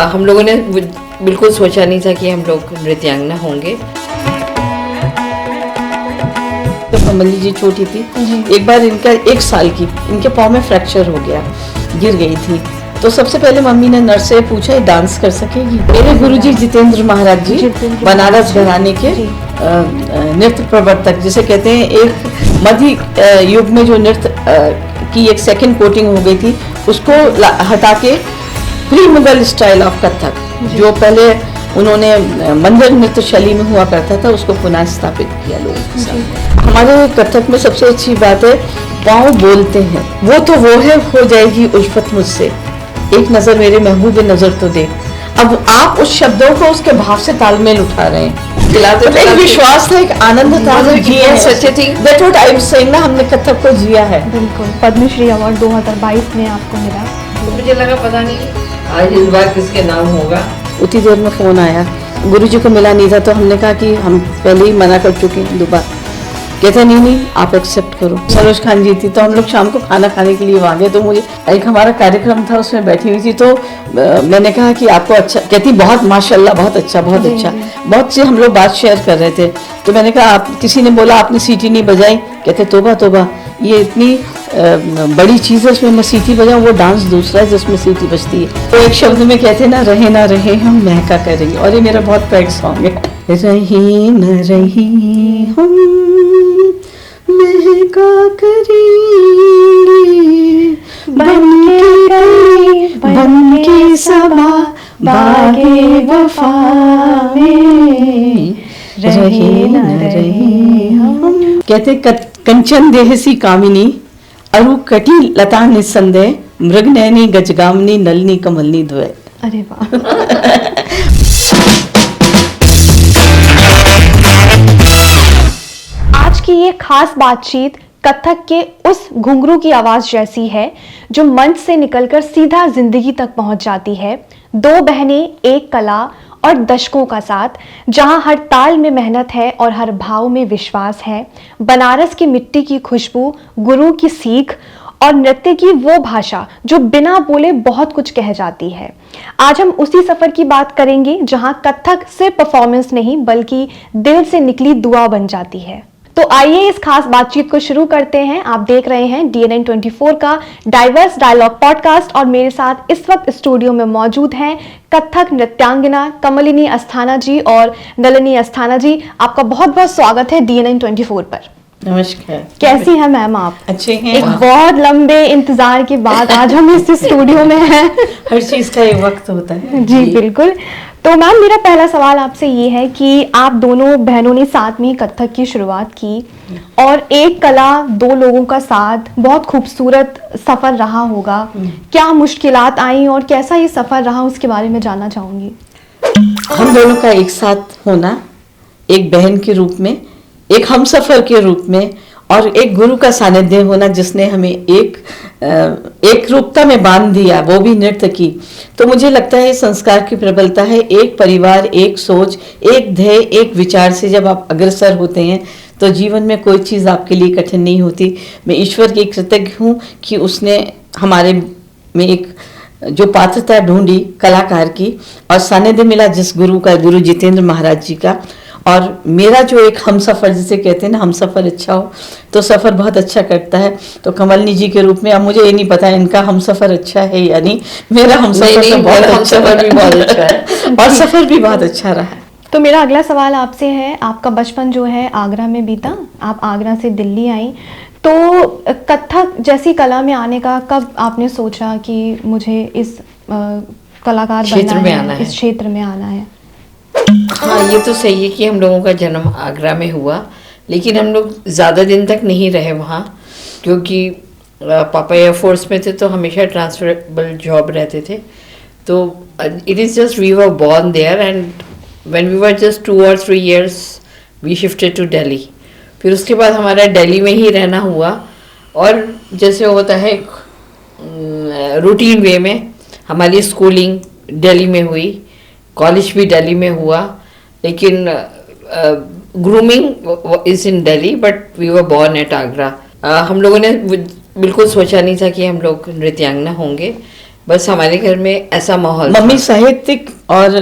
हम लोगों ने बिल्कुल सोचा नहीं था कि हम लोग नृत्यांगना होंगे। तो कमली जी छोटी थी, एक बार इनका 1 साल की इनके पाँव में फ्रैक्चर हो गया, गिर गई थी। तो सबसे पहले मम्मी ने नर्स से पूछा ये डांस कर सकेगी। मेरे गुरुजी जितेंद्र महाराज जी बनारस घराने के नृत्य प्रवर्तक, जिसे कहते हैं एक मध्य युग में जो नृत्य की एक सेकंड कोटिंग हो गई थी उसको हटा के pre Mughal style of Kathak, जो पहले उन्होंने मंदिर नृत्य शैली में हुआ करता था, उसको पुनः स्थापित किया लोगों के साथ। हमारे कथक में सबसे अच्छी बात है पाँव बोलते हैं, वो तो वो है हो जाएगी उल्फत मुझसे, एक नजर मेरे महबूब नजर तो देख। अब आप उस शब्दों को उसके भाव से तालमेल उठा रहे हैं, एक विश्वास था, एक आनंद था, that what I am saying ना, हमने कथक को जिया है। बिल्कुल। पद्मश्री अवार्ड 2022 में आपको मिला। तो मुझे लगा पता नहीं आज इस बार किसके नाम होगा। उतनी देर में फोन आया, गुरुजी को मिला नहीं था, तो हमने कहा कि हम पहले ही मना कर चुके हैं दोबारा। कहते नहीं आप एक्सेप्ट करो। सरोज खान जी थी, तो हम लोग शाम को खाना खाने के लिए वहाँ गए, तो मुझे एक हमारा कार्यक्रम था उसमें बैठी हुई थी, तो मैंने कहा कि आपको अच्छा, कहती बहुत माशाल्लाह, बहुत अच्छा बहुत अच्छा। बहुत से हम लोग बात शेयर कर रहे थे, तो मैंने कहा आप, किसी ने बोला आपने सीटी नहीं बजाई, कहते तोबा तोबा, ये इतनी बड़ी चीज़ है, उसमें मैं सीटी बजाऊँ, वो डांस दूसरा है जिसमें सीटी बजती है। तो एक शब्द में कहते ना रहे हम महका करेंगे, और ये मेरा बहुत प्राइड सॉन्ग है। रही न रही हम महका करेंगे, बन के सबा बागे वफा में, रहे न रहे हम। कहते कंचन देह सी कामिनी, अरु कटी लता निसंदेह, मृग नैनी गजगामनी, नलनी कमलनी द्वय। अरे वाह। आज की ये खास बातचीत कथक के उस घुंघरू की आवाज जैसी है जो मंच से निकलकर सीधा जिंदगी तक पहुंच जाती है। 2 बहनें, एक कला और दशकों का साथ, जहां हर ताल में मेहनत है और हर भाव में विश्वास है। बनारस की मिट्टी की खुशबू, गुरु की सीख और नृत्य की वो भाषा जो बिना बोले बहुत कुछ कह जाती है। आज हम उसी सफर की बात करेंगे जहां कथक सिर्फ परफॉर्मेंस नहीं बल्कि दिल से निकली दुआ बन जाती है। तो आइए इस खास बातचीत को शुरू करते हैं। आप देख रहे हैं DNN 24 का डाइवर्स डायलॉग पॉडकास्ट, और मेरे साथ इस वक्त स्टूडियो में मौजूद हैं कथक नृत्यांगना कमलिनी अस्थाना जी और नलिनी अस्थाना जी। आपका बहुत बहुत स्वागत है DNN 24 पर। नमस्कार। कैसी हैं मैम आप? अच्छे हैं। एक बहुत लंबे इंतजार के बाद आज हम इस स्टूडियो में हैं। हर चीज का एक वक्त होता है। जी बिल्कुल। तो मैम मेरा पहला सवाल आपसे ये है कि आप दोनों बहनों ने साथ में कथक की शुरुआत की, और एक कला 2 लोगों का साथ, बहुत खूबसूरत सफर रहा होगा। क्या मुश्किलात आई और कैसा ये सफर रहा, उसके बारे में जानना चाहूंगी। हम दोनों का एक साथ होना, एक बहन के रूप में, एक हमसफर के रूप में, और एक गुरु का सानिध्य होना जिसने हमें एक रूपता में बांध दिया, वो भी नृत्य की। तो मुझे लगता है संस्कार की प्रबलता है। एक परिवार, एक सोच, एक ध्येय, एक विचार से जब आप अग्रसर होते हैं तो जीवन में कोई चीज़ आपके लिए कठिन नहीं होती। मैं ईश्वर की कृतज्ञ हूँ कि उसने हमारे में एक जो पात्रता ढूंढी कलाकार की, और सानिध्य मिला जिस गुरु का, गुरु जितेंद्र महाराज जी का। और मेरा जो एक हमसफर, जिसे कहते हैं ना, हमसफर अच्छा हो तो सफ़र बहुत अच्छा करता है। तो कमलनी जी के रूप में, अब मुझे ये नहीं पता इनका हमसफर अच्छा है या नहीं, मेरा हमसफर तो बहुत अच्छा, भी बहुत अच्छा है और सफ़र भी बहुत अच्छा रहा। तो मेरा अगला सवाल आपसे है, आपका बचपन जो है आगरा में बीता, आप आगरा से दिल्ली आई, तो कथक जैसी कला में आने का कब आपने सोचा कि मुझे इस कलाकार बनना है, इस क्षेत्र में आना है? हाँ, ये तो सही है कि हम लोगों का जन्म आगरा में हुआ, लेकिन हम लोग ज़्यादा दिन तक नहीं रहे वहाँ, क्योंकि पापा एयरफोर्स में थे तो हमेशा ट्रांसफरेबल जॉब रहते थे। तो it is just we were born there, and when we were just 2 or 3 years we shifted to Delhi. फिर उसके बाद हमारा दिल्ली में ही रहना हुआ, और जैसे होता है रूटीन वे में हमारी स्कूलिंग दिल्ली में हुई, कॉलेज भी दिल्ली में हुआ, लेकिन grooming is in Delhi but we were born at Agra. हम लोगों ने बिल्कुल सोचा नहीं था कि हम लोग नृत्यांगना होंगे, बस हमारे घर में ऐसा माहौल था। मम्मी साहित्यिक और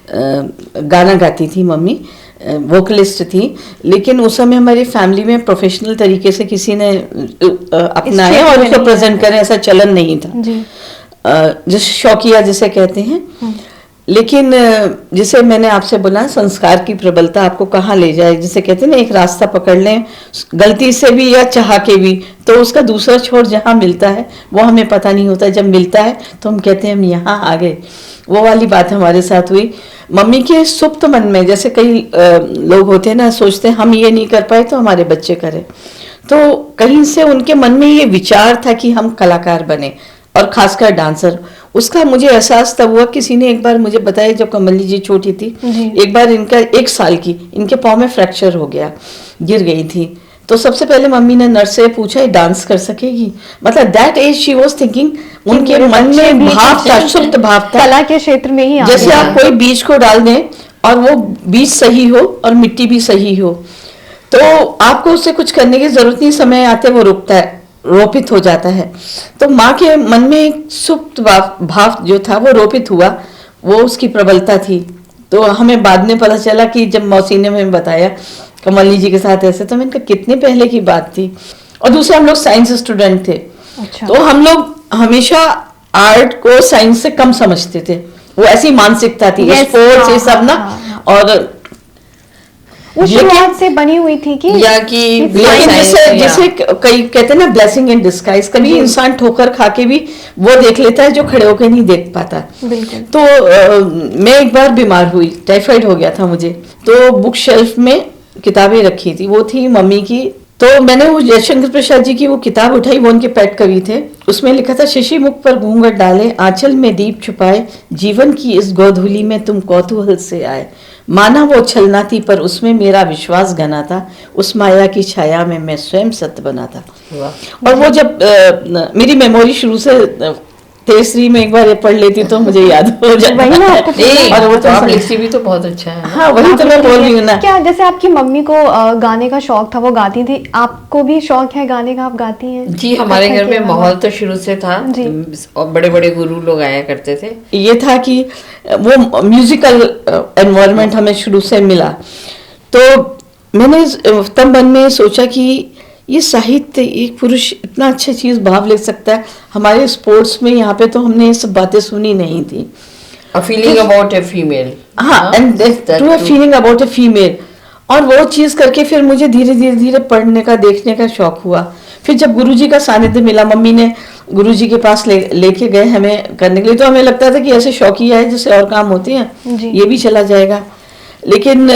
गाना गाती थी, मम्मी वोकलिस्ट थी, लेकिन उस समय हमारी फैमिली में प्रोफेशनल तरीके से किसी ने अपनाया और उसको प्रेजेंट करें ऐसा चलन नहीं था जी। जिस शौकिया जिसे कहते हैं। लेकिन जिसे मैंने आपसे बोला संस्कार की प्रबलता आपको कहाँ ले जाए, जिसे कहते हैं ना एक रास्ता पकड़ लें गलती से भी या चाह के भी, तो उसका दूसरा छोर जहाँ मिलता है वो हमें पता नहीं होता, जब मिलता है तो हम कहते हैं हम यहाँ आ गए। वो वाली बात हमारे साथ हुई। मम्मी के सुप्त मन में, जैसे कई लोग होते हैं ना, सोचते हैं हम ये नहीं कर पाए तो हमारे बच्चे करें, तो कहीं से उनके मन में ये विचार था कि हम कलाकार बने और खासकर डांसर। उसका मुझे एहसास तब हुआ, किसी ने एक बार मुझे बताया जब कमली जी छोटी थी, एक बार इनका 1 साल की इनके पाँव में फ्रैक्चर हो गया, गिर गई थी, तो सबसे पहले मम्मी ने नर्स से पूछा ये डांस कर सकेगी। मतलब that as she was thinking, उनके मन में भाव था, सुप्त भाव था, कला के क्षेत्र में ही जैसे आप कोई बीज को डाल दें और वो बीज सही हो और मिट्टी भी सही हो, तो आपको उससे कुछ करने की जरूरत नहीं, समय आते वो रुकता है, रोपित हो जाता है। तो माँ के मन में एक सुप्त भाव जो था वो रोपित हुआ, वो उसकी प्रबलता थी। तो हमें बाद में पता चला कि जब मौसी ने हमें बताया कमली जी के साथ ऐसे, तो मैंने कहा कितने पहले की बात थी। और दूसरे हम लोग साइंस स्टूडेंट थे। अच्छा। तो हम लोग हमेशा आर्ट को साइंस से कम समझते थे, वो ऐसी मानसिकता थी, स्पोर्ट्स ये सब ना। और उस शुरुआत से बनी हुई थी कि या कि लेकिन जैसे कई कहते हैं ना ब्लेसिंग इन डिस्गाइज, कभी इंसान ठोकर खा के भी वो देख लेता है जो खड़े होकर नहीं देख पाता। बिल्कुल। तो मैं एक बार बीमार हुई, टाइफाइड हो गया था मुझे, तो बुक शेल्फ में किताबें रखी थी, वो थी मम्मी की। तो मैंने वो जयशंकर प्रसाद जी की वो किताब उठाई, वो उनके पेट कवि थे, उसमें लिखा था शशि मुख पर घूंघट डाले, आंचल में दीप छुपाए, जीवन की इस गोधूली में तुम कौतूहल से आए, माना वो छलना थी पर उसमें मेरा विश्वास घना था, उस माया की छाया में मैं स्वयं सत्य बना था। और वो जब मेरी मेमोरी शुरू से तेसरी में एक बार ये पढ़ लेती तो मुझे याद हो जाता। वही ना आपको और वो तो आप लिखती भी तो बहुत अच्छा है। हाँ वही तो मैं बोल रही हूँ ना। क्या जैसे आपकी मम्मी को गाने का शौक था, वो गाती थी, आपको भी शौक है गाने का, आप गाती हैं? जी, हमारे घर में माहौल तो शुरू से था जी। और बड़े बड़े गुरु लोग आया करते थे। ये था कि वो म्यूजिकल एनवायरनमेंट हमें शुरू से मिला, तो मैंने तब मन में सोचा कि ये साहित्य, एक पुरुष इतना अच्छा चीज भाव ले सकता है। हमारे स्पोर्ट्स में यहाँ पे तो हमने ये सब बातें सुनी नहीं थी। A feeling about a female। हाँ, and to a feeling about a female. और वो चीज करके फिर मुझे धीरे धीरे धीरे पढ़ने का, देखने का शौक हुआ। फिर जब गुरुजी का सानिध्य मिला, मम्मी ने गुरुजी के पास लेके गए हमें करने के लिए, तो हमें लगता था कि ऐसे शौकिया है जैसे और काम होते हैं, ये भी चला जाएगा। लेकिन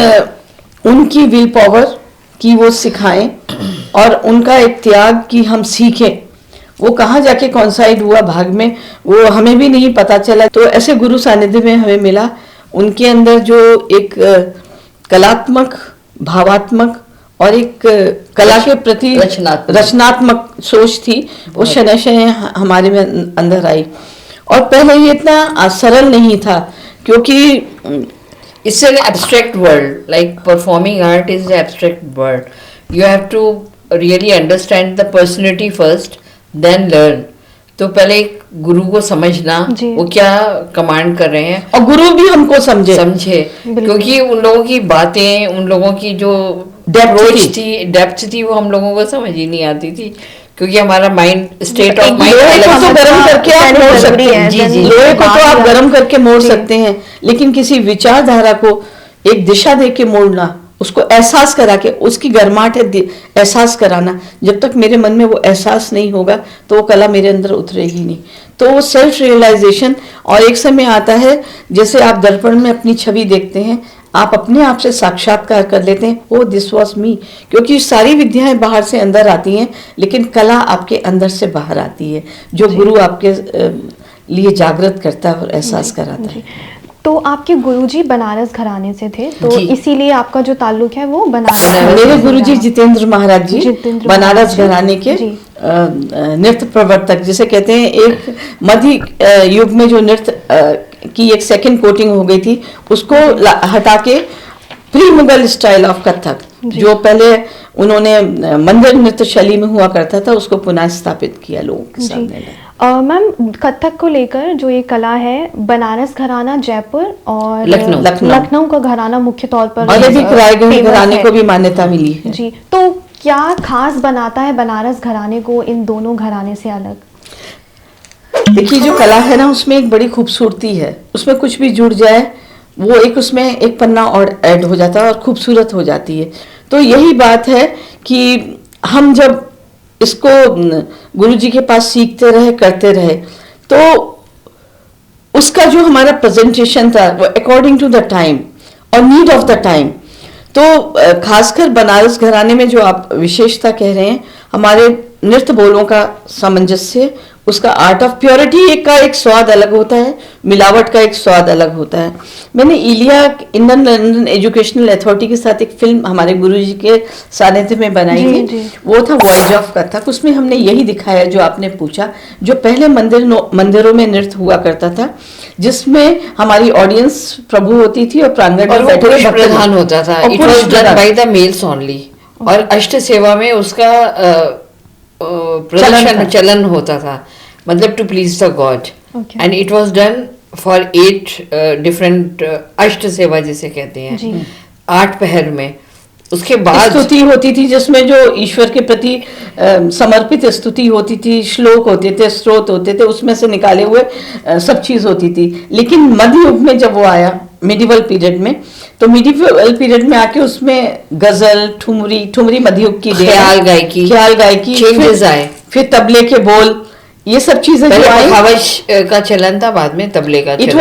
उनकी विल पावर कि वो सिखाएं और उनका एक त्याग कि हम सीखें, वो कहाँ जाके कॉन्साइड हुआ भाग में वो हमें भी नहीं पता चला। तो ऐसे गुरु सानिध्य में हमें मिला, उनके अंदर जो एक कलात्मक, भावात्मक और एक कला के प्रति रचनात्मक सोच थी, वो शनय शनय हमारे में अंदर आई। और पहले ये इतना सरल नहीं था, क्योंकि It's an abstract world. Like performing art is an abstract world. You have to really understand the personality first, then learn. तो पहले गुरु को समझना, वो क्या कमांड कर रहे हैं, और गुरु भी हमको समझे, क्योंकि उन लोगों की बातें, उन लोगों की जो डेप्थ थी वो हम लोगों को समझ ही नहीं आती थी, क्योंकि हमारा माइंड, स्टेट ऑफ माइंड तो गर्म करके आप मोड़ सकते हैं। जी, लोहे को तो आप गर्म करके मोड़ सकते हैं, लेकिन किसी विचारधारा को एक दिशा दे के मोड़ना, उसको एहसास करा के, उसकी गर्माहट है एहसास कराना, जब तक मेरे मन में वो एहसास नहीं होगा तो वो कला मेरे अंदर उतरेगी नहीं। तो वो सेल्फ रियलाइजेशन, और एक समय आता है जैसे आप दर्पण में अपनी छवि देखते हैं, आप अपने आप से साक्षात्कार कर लेते हैं, ओ दिस वॉज मी। क्योंकि सारी विद्याएं बाहर से अंदर आती हैं, लेकिन कला आपके अंदर से बाहर आती है, जो गुरु आपके लिए जागृत करता है और एहसास कराता है। तो आपके गुरुजी बनारस घराने से थे, तो इसीलिए आपका जो ताल्लुक है वो बनारस। मेरे गुरुजी जितेंद्र महाराज जी बनारस घराने के नृत्य प्रवर्तक, जिसे कहते हैं एक मध्य युग में जो नृत्य की एक सेकंड कोटिंग हो गई थी, उसको हटा के pre Mughal style of Kathak, जो पहले उन्होंने मंदिर नृत्य शैली में हुआ करता था, उसको पुनः स्थापित किया लोगों के सामने। मैम कथक को लेकर जो ये कला है, बनारस घराना, जयपुर और लखनऊ का घराना मुख्य तौर पर, और अभी रायगढ़ घराने को भी मान्यता मिली है जी। तो क्या खास बनाता है बनारस घराने को इन दोनों घराने से अलग? देखिए, जो कला है ना, उसमें एक बड़ी खूबसूरती है, उसमें कुछ भी जुड़ जाए वो एक उसमें एक पन्ना और ऐड हो जाता है और खूबसूरत हो जाती है। तो यही बात है कि हम जब इसको गुरुजी के पास सीखते रहे, करते रहे, तो उसका जो हमारा प्रेजेंटेशन था वो अकॉर्डिंग टू द टाइम और नीड ऑफ द टाइम। तो खासकर बनारस घराने में जो आप विशेषता कह रहे हैं, हमारे नृत्य बोलों का सामंजस्य, उसका आर्ट ऑफ प्योरिटी का एक स्वाद अलग होता है, मिलावट का एक स्वाद अलग होता है। मैंने इलिया इंडियन लंदन एजुकेशनल अथॉरिटी के साथ एक फिल्म हमारे गुरुजी के सानिध्य में बनाई थी, वो था वॉयज ऑफ कथक। उसमें हमने यही दिखाया जो आपने पूछा, जो पहले मंदिरों में नृत्य हुआ करता था, जिसमें हमारी ऑडियंस प्रभु होती थी और प्रांगण में बैठे प्रधान होता था। It was done by the mails only, और अष्ट सेवा में उसका प्रदर्शन चलन होता था, मतलब to please the god, and it was done for 8 different अष्ट सेवा जिसे कहते हैं, 8 पहर में। उसके बाद स्तुति होती थी, जिसमें जो ईश्वर के प्रति समर्पित स्तुति होती थी, श्लोक होते थे, स्रोत होते थे, उसमें से निकाले हुए सब चीज होती थी। लेकिन मध्य युग में जब वो आया, मिडिवल पीरियड में, तो मिडिवल पीरियड में आके उसमें गजल, ठुमरी मध्य युग की, ख्याल गायकी चेंजेस आए, फिर तबले के बोल, ये सब चीजें जो आई, पखावज का चलन था, बाद में तबले का it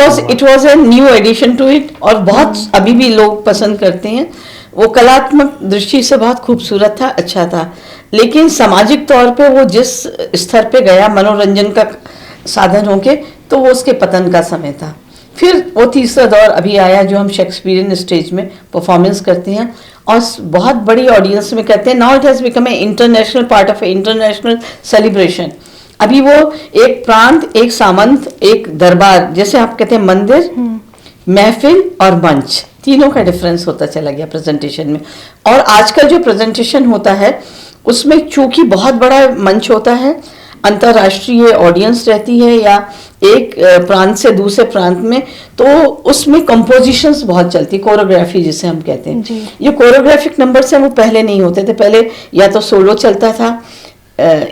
was a new addition to it, और बहुत अभी भी लोग पसंद करते हैं। वो कलात्मक दृष्टि से बहुत खूबसूरत था, अच्छा था, लेकिन सामाजिक तौर पे वो जिस स्तर पे गया मनोरंजन का साधन होके, तो वो उसके पतन का समय था। फिर वो तीसरा दौर अभी आया, जो हम शेक्सपियरियन स्टेज में परफॉर्मेंस करते हैं और बहुत बड़ी ऑडियंस में करते हैं। Now it has become a international part of A international celebration. अभी वो एक प्रांत, एक सामंत, एक दरबार, जैसे आप कहते हैं मंदिर, महफिल और मंच, तीनों का डिफरेंस होता चला गया प्रेजेंटेशन में। और आजकल जो प्रेजेंटेशन होता है उसमें चूंकि बहुत बड़ा मंच होता है, अंतर्राष्ट्रीय ऑडियंस रहती है, या एक प्रांत से दूसरे प्रांत में, तो उसमें कंपोजिशंस बहुत चलती, कोरियोग्राफी जिसे हम कहते हैं। ये कोरियोग्राफिक नंबर से वो पहले नहीं होते थे, पहले या तो सोलो चलता था,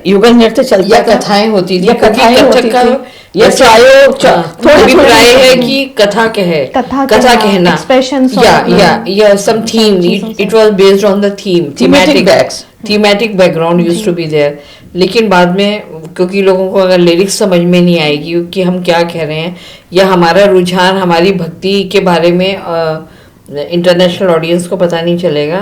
युगल नृत्य चलता या कथाएं होती थी, या कथाएं होती थी, या अभिप्राय है कि कथा कहना, या some theme, it was based on the theme, thematic background used to be there. लेकिन बाद में, क्योंकि लोगों को अगर लिरिक्स समझ में नहीं आएगी कि हम क्या कह रहे हैं, या हमारा रुझान हमारी भक्ति के बारे में इंटरनेशनल ऑडियंस को पता नहीं चलेगा,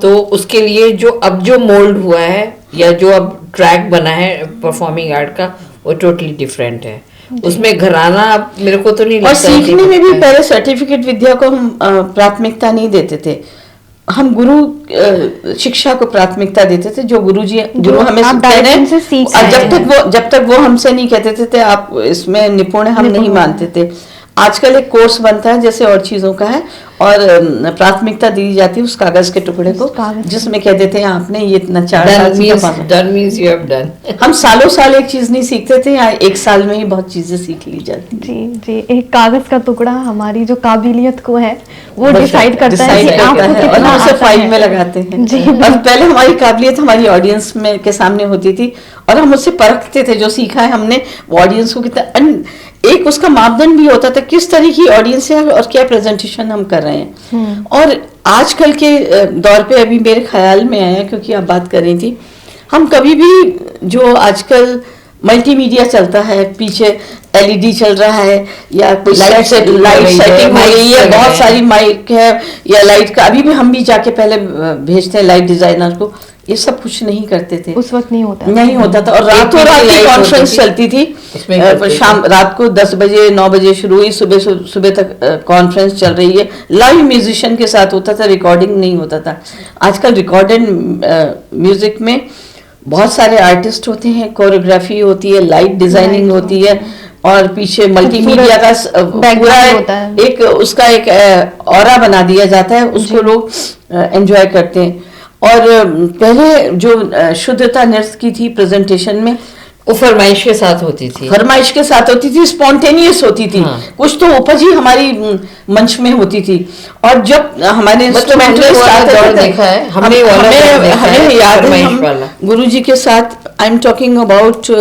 तो उसके लिए जो मोल्ड हुआ है, या जो अब ट्रैक बना है परफॉर्मिंग आर्ट का, वो टोटली डिफरेंट है। उसमें घराना मेरे को तो नहीं लगता। और सीखने में भी पहले सर्टिफिकेट विद्या को हम प्राथमिकता नहीं देते थे, हम गुरु शिक्षा को प्राथमिकता देते थे, जो गुरु हमें जब तक वो हमसे नहीं कहते थे आप इसमें निपुण, हम नहीं मानते थे। आजकल एक कोर्स बनता है जैसे और चीजों का है, और प्राथमिकता दी जाती है उस कागज के टुकड़े को, जिसमें कह देते हैं आपने ये इतना 4 साल। हम सालों साल एक चीज नहीं सीखते थे, या एक साल में ही बहुत चीजें सीख ली जाती। जी, एक कागज का टुकड़ा हमारी जो काबिलियत को है वो डिसाइड करता है कि आपको कितना आता है। फाइल में लगाते हैं जी। और पहले हमारी काबिलियत हमारी ऑडियंस में के सामने होती थी, और हम उससे परखते थे, जो सीखा है हमने वो ऑडियंस को कितना, एक उसका मापदंड भी होता था किस तरह की ऑडियंस है और क्या प्रेजेंटेशन हम कर रहे हैं। और आजकल के दौर पे अभी मेरे ख्याल में आया, क्योंकि आप बात कर रही थी, हम कभी भी जो आजकल मल्टीमीडिया चलता है, पीछे एलईडी चल रहा है, या कोई लाइट सेटिंग हो रही है, बहुत सारी माइक है या लाइट का, अभी भी हम भी जाके पहले भेजते हैं लाइट डिजाइनर को, ये सब कुछ नहीं करते थे, उस वक्त नहीं होता था। और रातों रात की कॉन्फ्रेंस चलती थी, शाम रात को 10 बजे 9 बजे शुरू हुई, सुबह तक कॉन्फ्रेंस चल रही है, लाइव म्यूजिशियन के साथ होता था, रिकॉर्डिंग नहीं होता था। आजकल रिकॉर्डेड म्यूजिक में बहुत सारे आर्टिस्ट होते हैं, कोरियोग्राफी होती है, लाइट डिजाइनिंग होती है, और पीछे मल्टीमीडिया का पूरा होता है। एक उसका एक ऑरा बना दिया जाता है, उसको लोग एंजॉय करते हैं। और पहले जो शुद्धता नृत्य की थी प्रेजेंटेशन में, वो फरमाइश के साथ होती थी, फरमाइश के साथ होती थी, स्पॉन्टेनियस होती थी। हाँ। कुछ तो उपज ही हमारी मंच में होती थी। और जब हमारे मतलब हमने वो वाला दौर देखा है, हमने वो वाला दौर देखा है, हमें याद है, फरमाइश वाला। गुरुजी के साथ I am talking about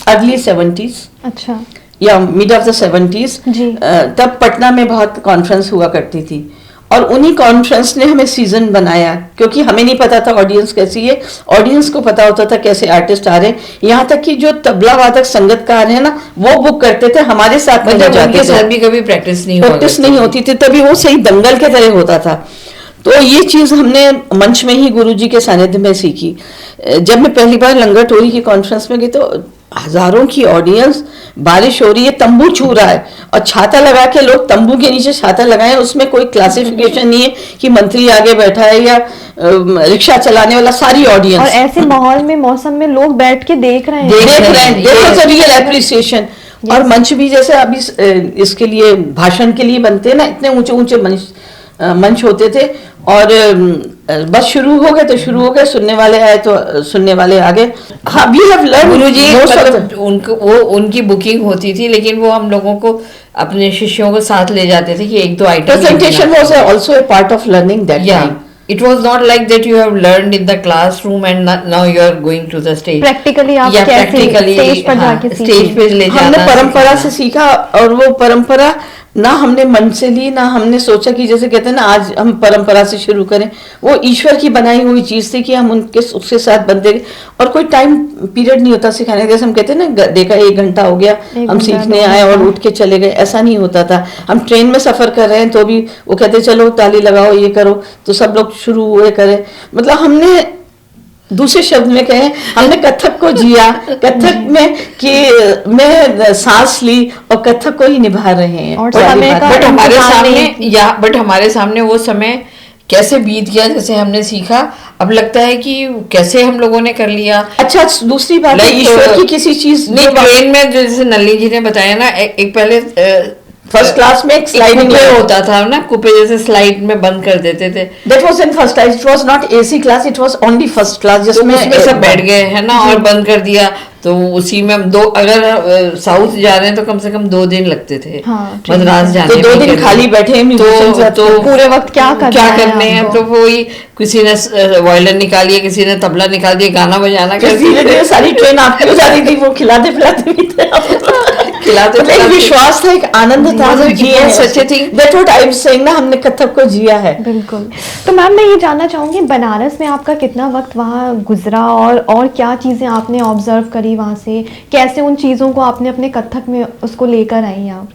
early 70s अच्छा या मिड ऑफ द 70s, जी। तब पटना में बहुत कॉन्फ्रेंस हुआ करती थी। और उन्हीं कॉन्फ्रेंस ने हमें सीजन बनाया, क्योंकि हमें नहीं पता था ऑडियंस कैसी है, ऑडियंस को पता होता था कैसे आर्टिस्ट आ रहे हैं। यहाँ तक कि जो तबला वादक संगीतकार है ना, वो बुक करते थे, हमारे साथ में मतलब जाते उनके थे। साथ भी कभी प्रैक्टिस नहीं हुआ प्रैक्टिस करती नहीं होती थी, तभी वो सही दंगल के तरह होता था। तो ये चीज हमने मंच में ही गुरुजी के सानिध्य में सीखी। जब मैं पहली बार लंगर टोरी की कॉन्फ्रेंस में गई तो हजारों की ऑडियंस, बारिश हो रही है, तंबू छू रहा है और छाता लगा के लोग तंबू के नीचे छाता लगाए, उसमें कोई क्लासिफिकेशन नहीं है कि मंत्री आगे बैठा है या रिक्शा चलाने वाला, सारी और ऑडियंस ऐसे माहौल में मौसम में लोग बैठ के देख रहे हैं। देख रहे हैं, देखो तो रियल एप्रिसिएशन। और मंच भी जैसे अभी इसके लिए भाषण के लिए बनते हैं ना, इतने ऊंचे ऊंचे मंच होते थे। और बस शुरू हो गए तो शुरू हो गए, सुनने वाले आए तो सुनने वाले आ गए। हाँ, वी हैव लर्न गुरुजी मतलब उनको वो उनकी बुकिंग होती थी, लेकिन वो हम लोगों को अपने शिष्यों को साथ ले जाते थे कि एक दो item presentation was also a part of learning that time. It was not like that you have learned in the classroom and now you are going to the stage. Practically आप या कैसे practically, स्टेज पर हाँ, जाके stage पे ले जाना हमने परंपरा सिखाना। से सीखा, और वो परंपरा ना हमने मन से ली, ना हमने सोचा कि जैसे कहते हैं ना आज हम परंपरा से शुरू करें। वो ईश्वर की बनाई हुई चीज थी कि हम उसके साथ बनते गए। और कोई टाइम पीरियड नहीं होता सिखाने का, जैसे हम कहते हैं ना देखा 1 घंटा हो गया, हम सीखने आए और उठ के चले गए, ऐसा नहीं होता था। हम ट्रेन में सफर कर रहे हैं तो भी वो कहते चलो ताली लगाओ, ये करो, तो सब लोग शुरू हुए करें। मतलब हमने, दूसरे शब्द में कहें, हमने कथक को जिया, कथक में कि मैं सांस ली और कथक को ही निभा रहे हैं। और पहली समय बात। का बट हमारे इंतजार सामने नहीं। बट हमारे सामने वो समय कैसे बीत गया, जैसे हमने सीखा, अब लगता है कि कैसे हम लोगों ने कर लिया। अच्छा, दूसरी बात है, Like, ईश्वर की किसी चीज नहीं, ट्रेन में जैसे नलिनी जी ने बताया ना, एक पहले फर्स्ट क्लास में एक स्लाइडिंग कुपे होता था ना, कुपे जैसे स्लाइड में बंद कर देते थे, that was in first class, it was not AC class, it was only first class, तो जिसमें उसमें सब बैठ गए है ना, और बंद कर दिया। तो उसी में हम अगर साउथ जा रहे हैं तो कम से कम 2 दिन लगते थे हाँ, मद्रास जाने तो 2 में दिन के लिए। खाली बैठे हैं musicians साथ। तो पूरे वक्त क्या करना है करने हैं, हमको? तो वही किसी ने वायलिन निकाली है, किसी ने तबला निकाल दिया, गाना बजाना कर धीरे धीरे सारी ट्रेन आपकी हो जा रही थी, वो खिलाते पिलाते भी थे, खिलाते मतलब एक पिलाते। विश्वास था, एक आनंद था, मतलब हम जिए it was हैं। such a thing। That's what I'm saying ना, हमने कथक को जिया है। बिल्कुल। तो मैम मैं ये जानना चाहूंगी, बनारस में आपका कितना वक्त वहाँ गुजरा और क्या चीजें आपने ऑब्जर्व करी वहाँ से, कैसे उन चीजों को आपने अपने कथक में उसको लेकर आई आप?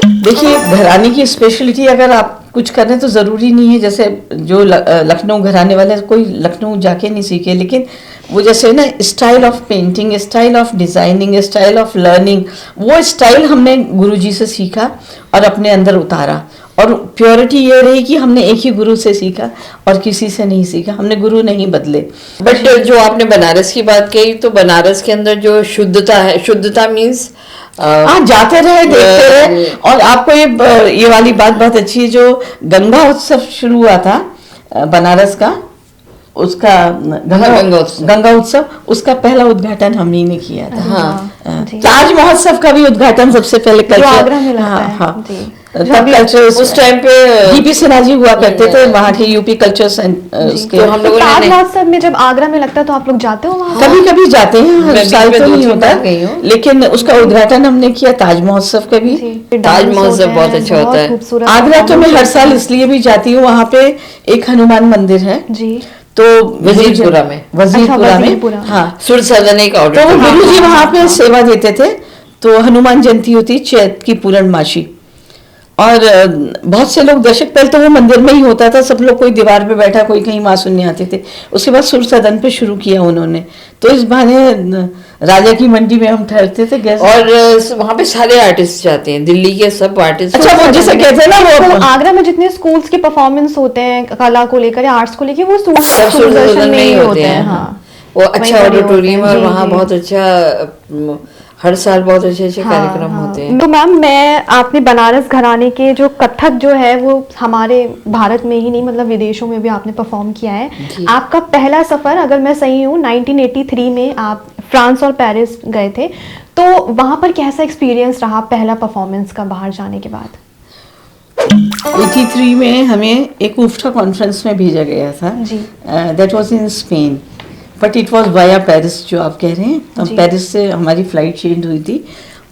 देखिए, घराने की स्पेशलिटी अगर आप कुछ कर रहे हैं तो ज़रूरी नहीं है, जैसे जो लखनऊ घराने वाले, कोई लखनऊ जाके नहीं सीखे, लेकिन वो जैसे ना style of painting, style of designing, style of learning, वो स्टाइल हमने गुरुजी से सीखा और अपने अंदर उतारा। और प्योरिटी ये रही कि हमने एक ही गुरु से सीखा और किसी से नहीं सीखा, हमने गुरु नहीं बदले। बट जो आपने बनारस की बात कही, तो बनारस के अंदर जो शुद्धता है, शुद्धता मीन्स हाँ, जाते रहे, देखते रहे। और आपको ये वाली बात बहुत अच्छी है, जो गंगा उत्सव शुरू हुआ था बनारस का, उसका गंगा उत्सव, उसका पहला उद्घाटन हम ही ने किया था। हाँ, ताज महोत्सव का भी उद्घाटन सबसे पहले जो आगरा में लगता है। हाँ, जी। तब कल्चर उस टाइम पे डीपी सिन्हा जी हुआ करते थे, वहाँ के यूपी कल्चर उसके। तो हम लोगों ताज ने महोत्सव में जब आगरा में लगता है तो आप लोग जाते हो वहाँ? कभी कभी जाते हैं, हर मैं साल बीच तो में नहीं 2-3 होता, बार गई हूँ। लेकिन उसका उद्घाटन हमने किया ताज महोत्सव का भी। ताज महोत्सव बहुत अच्छा होता है। खूबसूरत। आगरा तो मैं हर साल इसलिए भी जाती हूँ, वहाँ पे एक हनुमान मंदिर है, जी। तो वजीरपुरा में। वजीरपुरा में, वजीरपुरा। हाँ, सुर सदन एक तो वो ऑडिटोरियम। गुरु जी वहाँ पे सेवा देते थे। तो हनुमान जयंती होती, चैत की पूर्णमासी, और बहुत से लोग दर्शक, पहले तो वो मंदिर में ही होता था, सब लोग कोई दीवार पे बैठा, कोई कहीं माँ सुनने आते थे। उसके बाद सुर सदन पे शुरू किया उन्होंने, तो इस बहाने राजा की मंडी में हम ठहरते थे गेस्ट। और वहाँ पे सारे आर्टिस्ट जाते हैं, दिल्ली के सब आर्टिस्ट। अच्छा, वो जैसे कहते हैं ना, तो वो आगरा में जितने स्कूल्स के परफॉर्मेंस होते हैं कला को लेकर या आर्ट्स को लेकर, वो सब सूरदर्शन सुरदर्शन में में ही ही होते हैं। हाँ, वो अच्छा वहीं पर ही ऑडिटोरियम होते है, हैं। और जी, वहाँ जी। बहुत अच्छा हर साल बहुत अच्छे अच्छे कार्यक्रम होते हैं। तो मैम, मैं आपने बनारस घराने के जो कथक जो है वो हमारे भारत में ही नहीं मतलब विदेशों में भी आपने परफॉर्म किया है। आपका पहला सफर, अगर मैं सही हूँ, 1983 में आप फ्रांस और पेरिस गए थे, तो वहां पर कैसा एक्सपीरियंस रहा पहला परफॉर्मेंस का बाहर जाने के बाद? 83 में हमें एक उफ्टा कॉन्फ्रेंस में भेजा गया था जी। That was in Spain, but it was via Paris जो आप कह रहे हैं। तो जी। पेरिस से हमारी फ्लाइट चेंज हुई थी,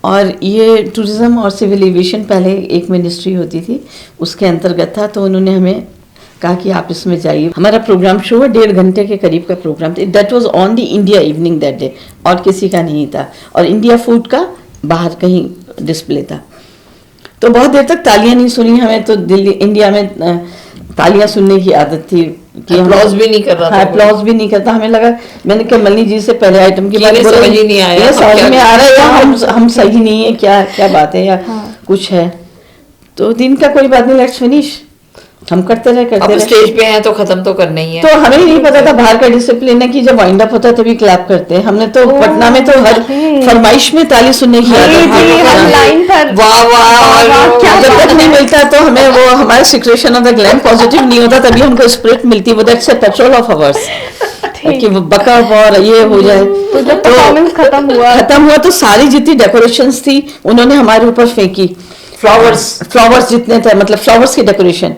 और ये टूरिज्म और सिविल एविएशन पहले एक मिनिस्ट्री होती थी, उसके अंतर्गत था। तो उन्होंने हमें कहा कि आप इसमें जाइए। हमारा प्रोग्राम शो 1.5 घंटे के करीब का प्रोग्राम था। That was on the India evening that day, और किसी का नहीं था, और इंडिया फूड का बाहर कहीं डिस्प्ले था। तो बहुत देर तक तालियां नहीं सुनी हमें। तो दिल्ली इंडिया में तालियां सुनने की आदत थी कि अप्लॉज भी नहीं कर रहा था। अप्लॉज भी नहीं करता। हमें लगा, मैंने कमलनी जी से पहले आइटम की बात समझ ही नहीं आया, ये समझ में आ रहा है या हम सही नहीं है, क्या क्या बात है, या कुछ है। तो दिन का कोई बात नहीं, लेट्स फिनिश, हम करते रहे अब स्टेज पे हैं तो खत्म तो करना ही है। तो हमें ही नहीं पता था बाहर का डिसिप्लिन है कि जब वाइंड अप होता है तभी क्लैप करते हैं। हमने तो पटना में तो हर फरमाइश में ताली सुनने की आदत है। लाइन पर वाह वाह, जब तक नहीं मिलता तो हमें वो हमारा secretion of the gland positive नहीं होता, तभी हमको स्पिरिट मिलती। वो that's a petrol of ours कि वो बका और ये हो जाए। तो जब परफॉर्मेंस खत्म हुआ तो सारी जितनी डेकोरेशंस थी उन्होंने हमारे ऊपर फेंकी। फ्लावर्स जितने थे, मतलब फ्लावर्स की डेकोरेशन,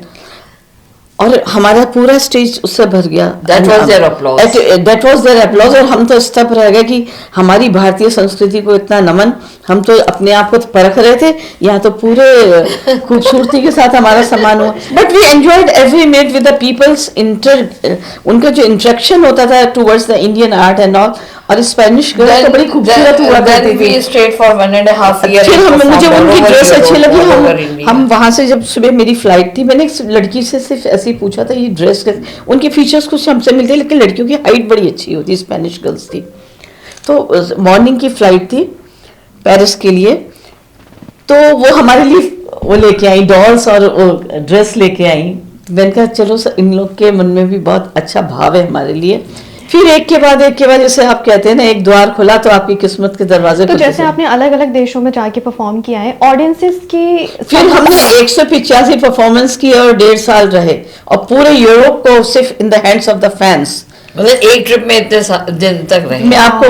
और हमारा पूरा स्टेज उससे भर गया। That was their applause. That was their applause। और हम तो स्तब्ध रह गए कि हमारी भारतीय संस्कृति को इतना नमन। हम तो अपने आप को परख रहे थे, यहाँ तो पूरे खूबसूरती के साथ हमारा सम्मान हुआ। But we enjoyed every minute with the peoples उनका जो इंटरेक्शन होता था towards the Indian art and all. और स्पेनिश गर्ल तो बड़ी खूबसूरत हुआ करती थी। स्ट्रेट फॉर 1.5 year फिर मुझे उनकी ड्रेस अच्छी लगी। हम वहां से जब सुबह मेरी फ्लाइट थी, मैंने एक लड़की से सिर्फ ऐसे ही पूछा था ये ड्रेस उनके फीचर्स कुछ हमसे मिलते, लेकिन लड़कियों की हाइट बड़ी अच्छी होती, स्पेनिश गर्ल्स थी। तो मॉर्निंग की फ्लाइट थी पेरिस के लिए, तो वो हमारे लिए वो लेके आई डॉल्स और ड्रेस लेके आई। मैंने कहा चलो इन लोग के मन में भी बहुत अच्छा भाव है हमारे लिए। फिर एक के बाद जैसे आप कहते हैं ना, एक द्वार खुला तो आपकी किस्मत के दरवाजे। तो जैसे आपने अलग अलग देशों में जाके परफॉर्म किया है, ऑडियंसेस की फिर हमने 185 परफॉर्मेंस की और 1.5 साल रहे, और पूरे यूरोप को सिर्फ in the hands of the fans. मतलब एक ट्रिप में इतने दिन तक रहे। मैं आपको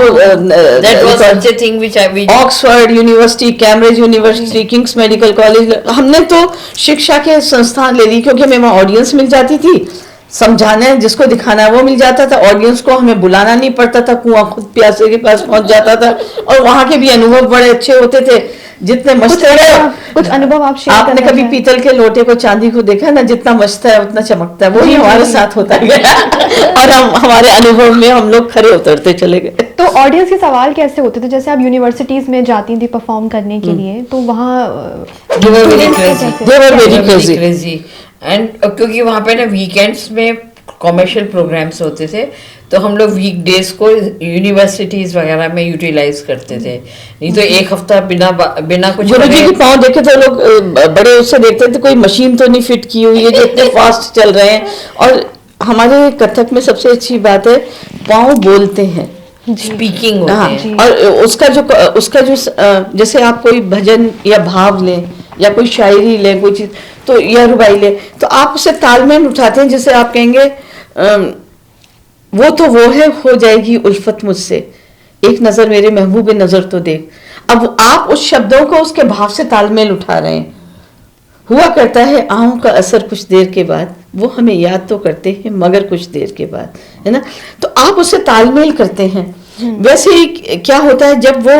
Oxford university, Cambridge university, Kings medical college, हमने तो शिक्षा के संस्थान ले ली, क्योंकि हमें वहाँ ऑडियंस मिल जाती थी, समझाने जिसको दिखाना है वो मिल जाता था, ऑडियंस को हमें बुलाना नहीं पड़ता था, कुआं खुद प्यासे के पास पहुंच जाता था। और वहाँ के भी अनुभव बड़े अच्छे होते थे, जितने मस्त कुछ अनुभव आप शेयर आपने कभी पीतल के लोटे को चांदी को देखा ना, जितना मस्त है उतना चमकता है, वही हमारे साथ होता गया। और हमारे अनुभव में हम लोग खरे उतरते चले गए। तो ऑडियंस के सवाल कैसे होते थे? जैसे आप यूनिवर्सिटीज में जाती थी परफॉर्म करने के लिए, तो वहाँ वेरी क्रेजी। एंड क्योंकि वहाँ पे ना वीकेंड्स में कॉमर्शियल प्रोग्राम्स होते थे, तो हम लोग वीकडेज को यूनिवर्सिटीज वगैरह में यूटिलाइज करते थे। नहीं तो एक हफ्ता बिना कुछ गुरुजी के पाँव देखे तो लोग बड़े उससे देखते थे कोई मशीन तो नहीं फिट की हुई है, जितने फास्ट चल रहे हैं। और हमारे कथक में सबसे अच्छी बात है, पाँव बोलते हैं, स्पीकिंग होते हैं। और उसका जो जैसे आप कोई भजन या भाव लें या कोई शायरी लें, कोई चीज तो या रुबाई लें, तो आप उसे तालमेल उठाते हैं। जैसे आप कहेंगे वो तो वो है, हो जाएगी उल्फत मुझसे, एक नजर मेरे महबूब नजर तो देख। अब आप उस शब्दों को उसके भाव से तालमेल उठा रहे हैं। हुआ करता है आहों का असर कुछ देर के बाद, वो हमें याद तो करते हैं मगर कुछ देर के बाद, है ना। तो आप उससे तालमेल करते हैं। वैसे ही क्या होता है जब वो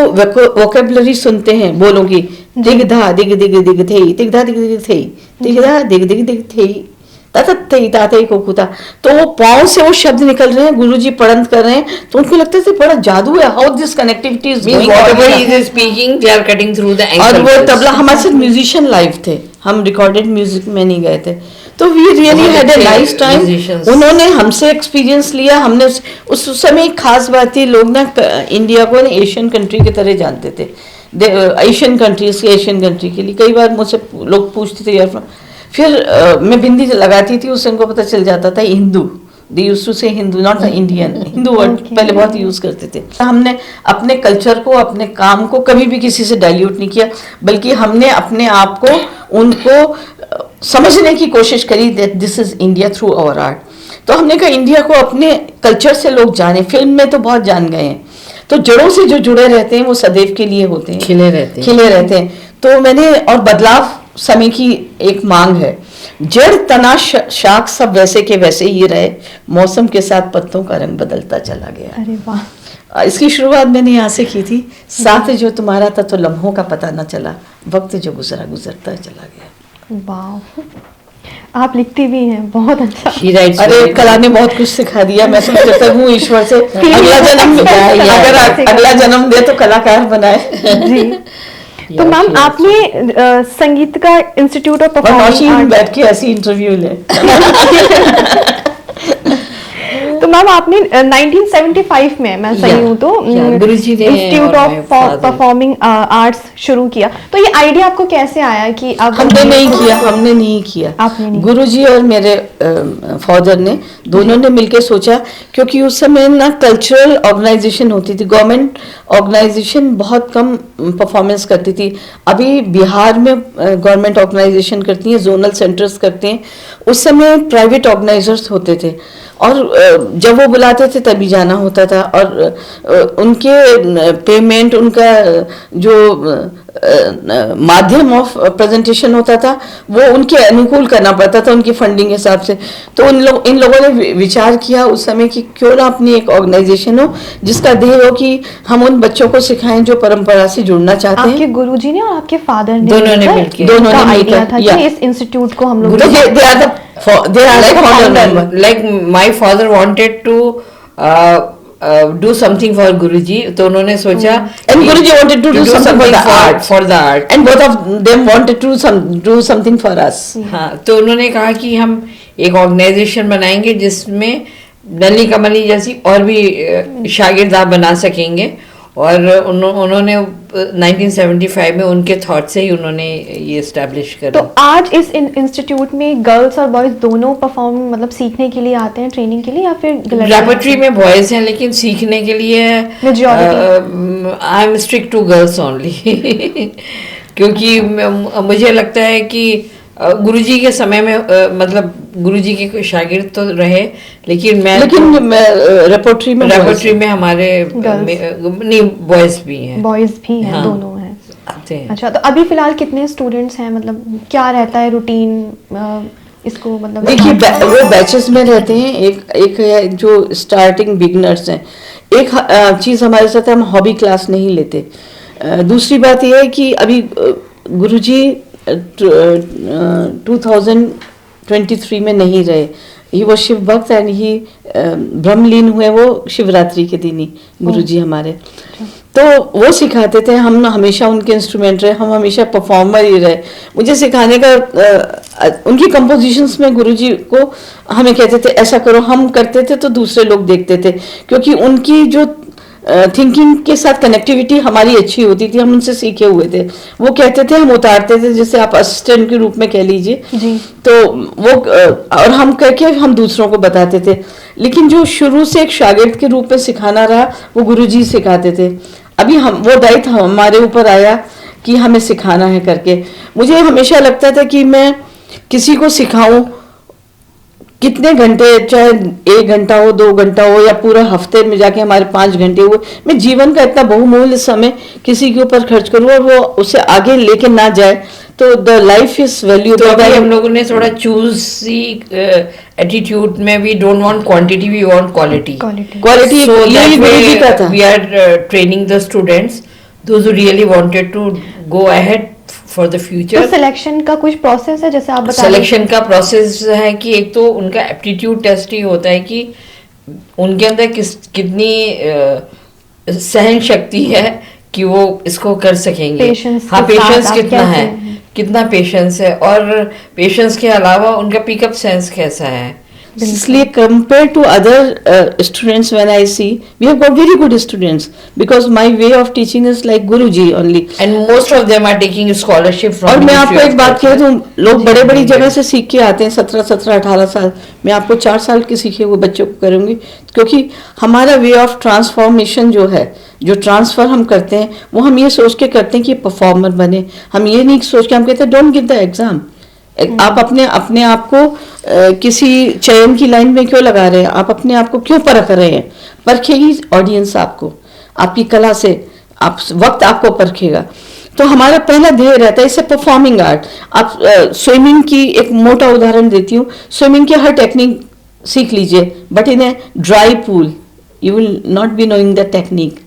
वोकेबलरी सुनते हैं, बोलोगी दिग धा दिग दिग दिग थे, दिग धा दिग दिग थे, दिग धा दिग दिग दिग थे, ताते को खुदा, तो वो पाँव से वो शब्द निकल रहे हैं, गुरुजी पढ़ंत कर रहे हैं, तो उनको लगता है बड़ा जादू है, how this connectivity is going on. Speaking they are cutting through the और वो तबला हमारे साथ म्यूजिशियन लाइव थे, हम रिकॉर्डेड म्यूजिक में नहीं गए थे। तो we really had a nice time. उन्होंने हमसे एक्सपीरियंस लिया। हमने उस समय एक खास बात थी, लोग ना इंडिया को एशियन कंट्री की तरह जानते थे, एशियन कंट्री के लिए। कई बार मुझसे लोग पूछते थे यार, फिर मैं बिंदी लगाती थी, उससे उनको पता चल जाता था हिंदू, दे यूज्ड टू से Hindu, not Indian, Hindu word पहले बहुत यूज करते थे। हमने अपने कल्चर को, अपने काम को कभी भी किसी से डाइल्यूट नहीं किया, बल्कि हमने अपने आप को उनको समझने की कोशिश करी that this is India through our art. तो हमने कहा इंडिया को अपने कल्चर से लोग जाने, फिल्म में तो बहुत जान गए हैं, तो जड़ों से जो जुड़े रहते हैं वो सदैव के लिए होते हैं, खिले रहते हैं। तो मैंने, और बदलाव समय की एक मांग है, जड़ तना शाख सब वैसे के वैसे ही रहे, मौसम के साथ पत्तों का रंग बदलता चला गया। अरे वाह, इसकी शुरुआत मैंने यहाँ से की थी, साथ जो तुम्हारा था तो लम्हों का पता न चला, वक्त जो गुजरा गुजरता चला गया। वाह, आप लिखती भी हैं, बहुत अच्छा। अरे कला ने बहुत कुछ सिखा दिया। मैं सोचता हूँ ईश्वर से अगला जन्म दे तो कलाकार बनाए जी। तो मैम आपने संगीत का इंस्टीट्यूट ऑफ परफॉर्मिंग आर्ट बैठ के ऐसी इंटरव्यू ले तो मैम आपने 1975 में, मैं सही हूँ तो, गुरुजी ने इंस्टीट्यूट ऑफ परफॉर्मिंग आर्ट्स शुरू किया। तो ये आइडिया आपको कैसे आया कि अब? हमने नहीं किया, आपने नहीं? गुरुजी और मेरे फादर ने, दोनों ने मिलकर सोचा, क्योंकि उस समय ना कल्चरल ऑर्गेनाइजेशन होती थी, गवर्नमेंट ऑर्गेनाइजेशन बहुत कम परफॉर्मेंस करती थी। अभी बिहार में गवर्नमेंट ऑर्गेनाइजेशन करती है, जोनल सेंटर्स करते हैं, उस समय प्राइवेट ऑर्गेनाइजर्स होते थे, और जब वो बुलाते थे तभी जाना होता था, और उनके पेमेंट, उनका जो माध्यम ऑफ प्रेजेंटेशन होता था वो उनके अनुकूल करना पड़ता था, उनकी फंडिंग के हिसाब से। तो इन लोगों ने विचार किया उस समय कि क्यों ना अपनी एक ऑर्गेनाइजेशन हो जिसका ध्येय हो कि हम उन बच्चों को सिखाएं जो परंपरा से जुड़ना चाहते हैं। आपके गुरुजी ने और आपके फादर ने दोनों ने मिलकर आइडिया था कि इस इंस्टीट्यूट को हम लोग, they are like founder member. Like my father wanted to do something for Guruji, तो उन्होंने सोचा, and Guruji wanted to do something for the art, and both of them wanted to do something for us. हाँ, तो उन्होंने कहा कि हम एक ऑर्गेनाइजेशन बनाएंगे जिसमें नली कमली जैसी और भी शागिर्द आप बना सकेंगे, और उन्होंने 1975 में उनके थॉट से ही उन्होंने ये एस्टैब्लिश करा। तो आज इस इंस्टीट्यूट में गर्ल्स और बॉयज दोनों परफॉर्म, मतलब सीखने के लिए आते हैं, ट्रेनिंग के लिए, या फिर रेपर्टरी में बॉयज हैं लेकिन सीखने के लिए I am strict to girls only क्योंकि मुझे लगता है कि गुरुजी के समय में मतलब गुरुजी के शागिर्द तो रहे, लेकिन रेपर्टरी में हमारे नहीं बॉयज भी हैं, हाँ, दोनों हैं। अच्छा, तो अभी फिलहाल कितने स्टूडेंट्स हैं, मतलब क्या रहता है रूटीन इसको, मतलब? देखिए वो बैचेस में रहते हैं, एक है जो स्टार्टिंग बिगिनर्स हैं। एक चीज़ हमारे साथ है, हम हॉबी क्लास नहीं लेते। दूसरी बात यह है कि अभी गुरुजी 2023 में नहीं रहे, ही वो शिव भक्त एंड ही ब्रह्मलीन हुए वो शिवरात्रि के दिन ही गुरुजी हमारे। तो वो सिखाते थे, हम हमेशा उनके इंस्ट्रूमेंट रहे, हम हमेशा परफॉर्मर ही रहे। मुझे सिखाने का उनकी कंपोजिशंस में गुरुजी को हमें कहते थे ऐसा करो, हम करते थे तो दूसरे लोग देखते थे, क्योंकि उनकी जो थिंकिंग के साथ कनेक्टिविटी हमारी अच्छी होती थी, हम उनसे सीखे हुए थे। वो कहते थे, हम उतारते थे, जैसे आप असिस्टेंट के रूप में कह लीजिए, तो वो और हम करके हम दूसरों को बताते थे। लेकिन जो शुरू से एक शागिर्द के रूप में सिखाना रहा वो गुरुजी सिखाते थे। अभी हम वो दायित्व हमारे ऊपर आया कि हमें सिखाना है करके। मुझे हमेशा लगता था कि मैं किसी को सिखाऊं, कितने घंटे, चाहे 1 घंटा हो, 2 घंटा हो, या पूरा हफ्ते में जाके हमारे 5 घंटे हुए, मैं जीवन का इतना बहुमूल्य समय किसी के ऊपर खर्च करूँ और वो उसे आगे लेके ना जाए, तो द लाइफ इज वैल्यू। तो अभी हम लोगों ने थोड़ा चूजी एटीट्यूड में, we don't want quantity, we want quality. We are training the students those who really wanted to go ahead for the future. तो सिलेक्शन का कुछ प्रोसेस है, जैसे आप बता? सिलेक्शन का प्रोसेस है कि एक तो उनका एप्टीट्यूड टेस्ट ही होता है कि उनके अंदर कितनी सहन शक्ति है कि वो इसको कर सकेंगे। हाँ, पेशेंस कितना है, कितना पेशेंस है, और पेशेंस के अलावा उनका पिकअप सेंस कैसा है। इसलिए compare to other students when I see we have got very good students because my way of teaching is like guruji only. And most of them are taking scholarship from. और मैं आपको एक बात कह दूं, लोग बड़े बड़ी जगह से सीख के आते हैं 17-18 साल। मैं आपको 4 साल के सीखे हुए बच्चों को करूंगी, क्योंकि हमारा वे ऑफ ट्रांसफॉर्मेशन जो है, जो ट्रांसफर हम करते हैं, वो हम ये सोच के करते हैं कि परफॉर्मर बने। हम ये नहीं सोच के हम कहते हैं डोंट गिव द एग्जाम। आप अपने आप को किसी चयन की लाइन में क्यों लगा रहे हैं? आप अपने आप को क्यों परख रहे हैं? परखेगी ऑडियंस आपको, आपकी कला से वक्त आपको परखेगा। तो हमारा पहला ध्येय रहता है, इससे परफॉर्मिंग आर्ट। आप स्विमिंग की एक मोटा उदाहरण देती हूँ, स्विमिंग की हर टेक्निक सीख लीजिए, but in a dry pool you will not be knowing the technique.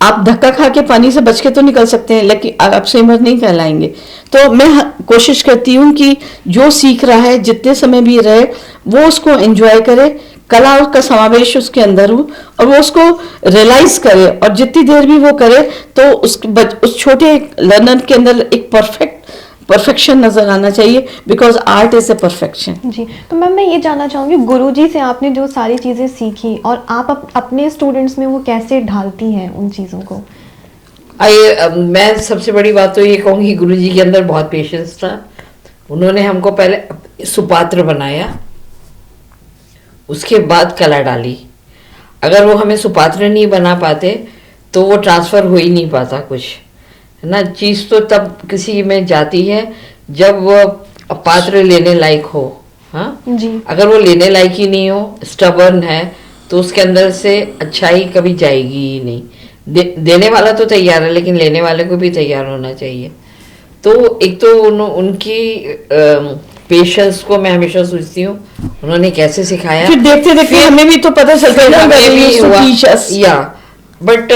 आप धक्का खा के पानी से बच के तो निकल सकते हैं, लेकिन आप स्विमर नहीं कहलाएंगे। तो मैं कोशिश करती हूँ कि जो सीख रहा है जितने समय भी रहे वो उसको एंजॉय करे, कला का समावेश उसके अंदर हो और वो उसको रियलाइज करे, और जितनी देर भी वो करे तो उस छोटे लर्नर के अंदर एक परफेक्शन नजर आना चाहिए, because art is a perfection. जी, तो मैम मैं ये जानना चाहूँगी, गुरुजी से आपने जो सारी चीज़ें सीखी और आप अपने स्टूडेंट्स में वो कैसे ढालती हैं उन चीज़ों को? मैं सबसे बड़ी बात तो ये कहूँगी, गुरुजी के अंदर बहुत पेशेंस था। उन्होंने हमको पहले सुपात्र बनाया, उसके बाद कला डाली। अगर वो हमें सुपात्र नहीं बना पाते तो वो ट्रांसफ़र हो ही नहीं पाता कुछ, है ना। चीज़ तो तब किसी में जाती है जब वो पात्र लेने लायक हो। हाँ जी। अगर वो लेने लायक ही नहीं हो, स्टबर्न है, तो उसके अंदर से अच्छाई कभी जाएगी ही नहीं। देने वाला तो तैयार है, लेकिन लेने वाले को भी तैयार होना चाहिए। तो एक तो उनकी पेशेंस को मैं हमेशा सोचती हूँ, उन्होंने कैसे सिखाया। फिर देखते देखते हमें भी तो पता चलता है या बट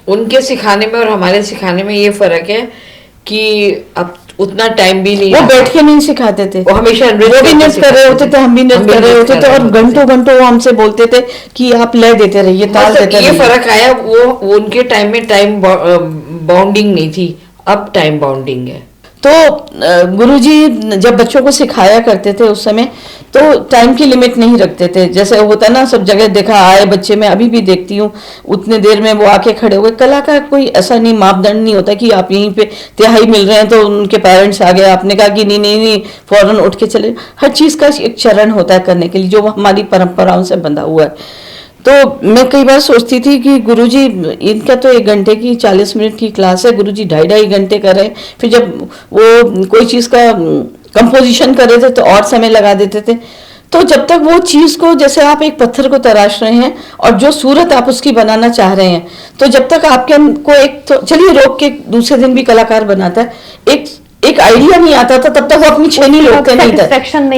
उनके सिखाने में और हमारे सिखाने में ये फर्क है कि अब उतना टाइम भी नहीं, वो बैठ के नहीं सिखाते थे, वो हमेशा वो भी नृत्य कर रहे होते थे, हम भी नृत्य कर रहे होते थे, और घंटों घंटों वो हमसे बोलते थे कि आप लय देते रहिए, ताल देते रहिए। ये फर्क आया, वो उनके टाइम में टाइम बाउंडिंग नहीं थी, अब टाइम बाउंडिंग है। तो गुरुजी जब बच्चों को सिखाया करते थे उस समय, तो टाइम की लिमिट नहीं रखते थे। जैसे होता ना, सब जगह देखा आए बच्चे, में अभी भी देखती हूँ उतने देर में वो आके खड़े हुए। कला का कोई ऐसा नहीं मापदंड नहीं होता कि आप यहीं पे तिहाई मिल रहे हैं तो उनके पेरेंट्स आ गए, आपने कहा कि नहीं फौरन उठ के चले। हर चीज़ का एक चरण होता है करने के लिए, जो हमारी परंपराओं से बंधा हुआ है। तो मैं कई बार सोचती थी कि गुरुजी, इनका तो 1 घंटे की 40 मिनट की क्लास है, गुरुजी 2.5 घंटे कर रहे हैं। फिर जब वो कोई चीज़ का कंपोजिशन कर रहे थे तो और समय लगा देते थे। तो जब तक वो चीज़ को, जैसे आप एक पत्थर को तराश रहे हैं और जो सूरत आप उसकी बनाना चाह रहे हैं, तो जब तक आपके को एक, तो चलिए रोक के दूसरे दिन भी कलाकार बनाता है, एक आइडिया नहीं आता था, तब तक वो अपनी छेनी रोकते नहीं था।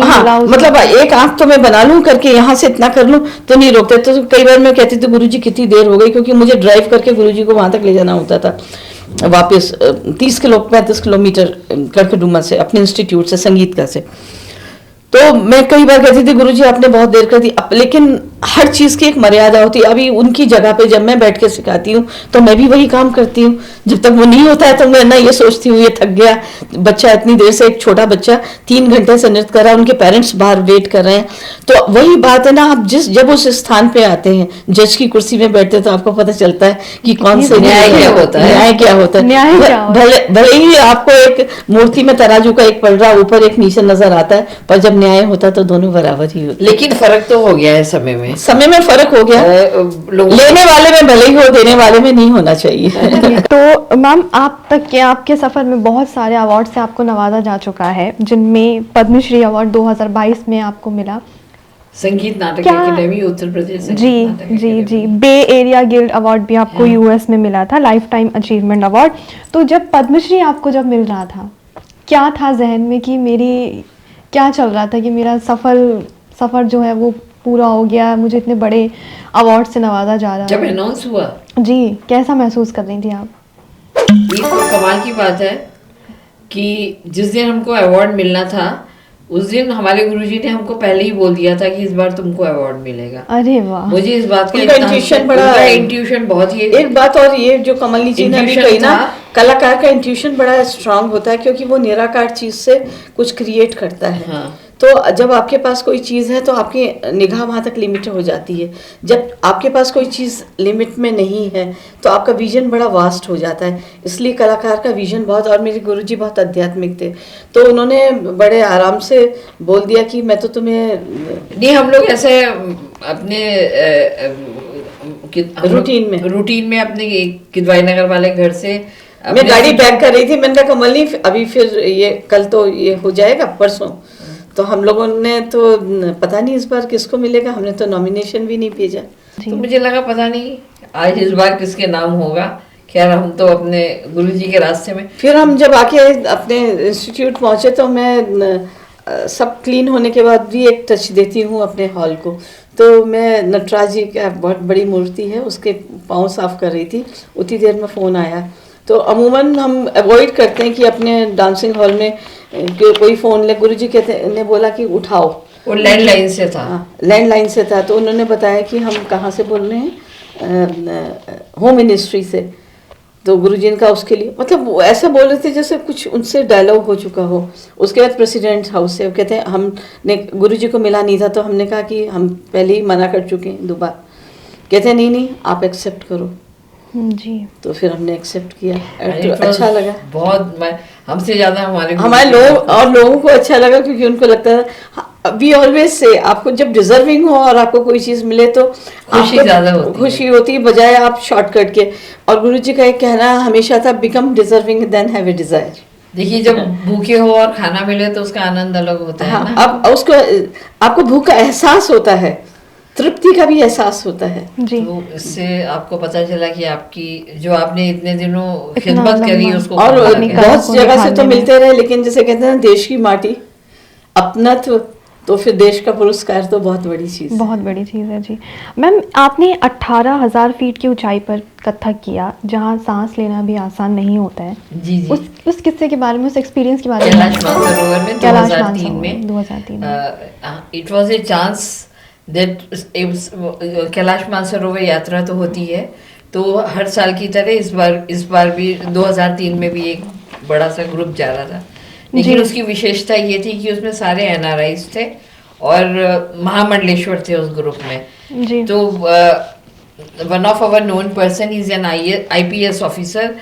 हाँ, मतलब एक आंख तो मैं बना लूं करके यहाँ से इतना कर लूं तो नहीं रोकते। तो कई बार मैं कहती थी गुरुजी कितनी देर हो गई, क्योंकि मुझे ड्राइव करके गुरुजी को वहां तक ले जाना होता था वापस 35 किलोमीटर कड़कड़डूमा से, अपने इंस्टीट्यूट से, संगीत का से। तो मैं कई बार कहती थी गुरुजी आपने बहुत देर कर दी, लेकिन हर चीज़ की एक मर्यादा होती है। अभी उनकी जगह पे जब मैं बैठ के सिखाती हूँ तो मैं भी वही काम करती हूँ। जब तक वो नहीं होता है तो मैं ना ये सोचती हूँ ये थक गया बच्चा, इतनी देर से, एक छोटा बच्चा 3 घंटे से नृत्य कर रहा है, उनके पेरेंट्स बाहर वेट कर रहे हैं। तो वही बात है ना, आप जब उस स्थान पे आते हैं, जज की कुर्सी में बैठते हैं, तो आपको पता चलता है कि कौन से न्याय क्या होता है। भले ही आपको एक मूर्ति में तराजू का एक पलड़ा ऊपर एक नीचे नजर आता है, पर जब न्याय होता है तो दोनों बराबर ही होते। लेकिन फर्क तो हो गया है, समय में फर्क हो गया। लेने वाले में भले ही हो, देने वाले में नहीं होना चाहिए। तो मैम, आप तक के आपके सफर में बहुत सारे अवार्ड से आपको नवाजा जा चुका है, जिनमें पद्मश्री अवार्ड 2022 में आपको मिला, संगीत नाटक अकेडमी उत्तर प्रदेश। जी, बे एरिया गिल्ड अवार्ड भी आपको यूएस में मिला था, लाइफ टाइम अचीवमेंट अवार्ड। तो जब पद्मश्री आपको जब मिल रहा था, क्या था जहन में कि क्या चल रहा था कि मेरा सफर जो है वो पूरा हो गया, मुझे इतने बड़े अवार्ड से नवाजा जा रहा है? जब अनाउंस हुआ जी, कैसा महसूस कर रही थी आप? ये तो कमाल की बात है कि जिस दिन हमको अवार्ड मिलना था, उस दिन हमारे गुरुजी ने हमको पहले ही बोल दिया था कि इस बार तुमको अवार्ड मिलेगा। अरे वाह, मुझे इस बात का इंट्यूशन बहुत ही। एक बात और ये जो कमली जी ने अभी कही ना, कलाकार का इंट्यूशन बड़ा स्ट्रांग होता है, क्योंकि वो निराकार चीज से कुछ क्रिएट करता है। हाँ। तो जब आपके पास कोई चीज़ है तो आपकी निगाह वहाँ तक लिमिट हो जाती है। जब आपके पास कोई चीज़ लिमिट में नहीं है तो आपका विजन बड़ा वास्ट हो जाता है। इसलिए कलाकार का विजन बहुत, और मेरे गुरुजी बहुत आध्यात्मिक थे, तो उन्होंने बड़े आराम से बोल दिया कि मैं तो तुम्हें नहीं, हम लोग ऐसे अपने रूटीन में अपने किदवाई नगर वाले घर से मैं गाड़ी पैक कर रही थी, मैंने कहा कमल नहीं अभी फिर ये कल तो ये हो जाएगा परसों, तो हम लोगों ने तो पता नहीं इस बार किसको मिलेगा, हमने तो नॉमिनेशन भी नहीं भेजा। तो मुझे लगा पता नहीं आज इस बार किसके नाम होगा। खैर हम तो अपने गुरुजी के रास्ते में। फिर हम जब आके अपने इंस्टीट्यूट पहुंचे तो मैं सब क्लीन होने के बाद भी एक टच देती हूँ अपने हॉल को। तो मैं नटराज जी का बहुत बड़ी मूर्ति है उसके पाँव साफ कर रही थी, उतनी देर में फ़ोन आया। तो अमूमन हम अवॉइड करते हैं कि अपने डांसिंग हॉल में कोई फ़ोन ले। गुरुजी ने बोला कि उठाओ, वो लैंडलाइन से था। लैंडलाइन से था, तो उन्होंने बताया कि हम कहाँ से बोल रहे हैं, होम मिनिस्ट्री से। तो गुरुजी ने कहा उसके लिए, मतलब वो ऐसा बोल रहे थे जैसे कुछ उनसे डायलॉग हो चुका हो। उसके बाद प्रेसिडेंट हाउस से कहते हैं हमने गुरुजी को मिला नहीं था, तो हमने कहा कि हम पहले ही मना कर चुके हैं 2 बार। कहते हैं नहीं आप एक्सेप्ट करो जी। तो फिर हमने एक्सेप्ट किया, तो अच्छा लगा बहुत। हमसे ज़्यादा हमारे लोगों को अच्छा लगा, क्योंकि उनको लगता है वी ऑलवेज से आपको जब डिजर्विंग हो और आपको कोई चीज़ मिले तो खुशी ज़्यादा होती है, खुशी होती है बजाय आप शॉर्टकट के। और गुरुजी का एक कहना हमेशा था, become deserving than have a desire. देखिए जब भूखे हो और खाना मिले तो उसका आनंद अलग होता है ना। अब उसको आपको भूख का एहसास होता है, तृप्ति का भी एहसास होता है जी। तो इससे आपको पता चला कि आपकी जो आपने इतने दिनों खिदमत करी उसको, और बहुत जगह से तो मिलते रहे, लेकिन जैसे कहते हैं देश की माटी अपनत्व, तो फिर देश का पुरस्कार तो बहुत बड़ी चीज़, बहुत बड़ी चीज़ है जी। मैम आपने 18,000 फीट की ऊंचाई पर कथक किया, जहां सांस लेना भी आसान नहीं होता है। जी जी। उस किस्से के बारे में, उस एक्सपीरियंस के बारे में, कैलाश मानसरोवर में 2003 में it was a chance that Kailash Mansarovar यात्रा तो होती है, तो हर साल की तरह इस बार भी 2003 में भी एक बड़ा सा ग्रुप जा रहा था। लेकिन उसकी विशेषता ये थी कि उसमें सारे एनआरआईज थे और महामंडलेश्वर थे उस ग्रुप में जी। तो one of our known person is an IPS officer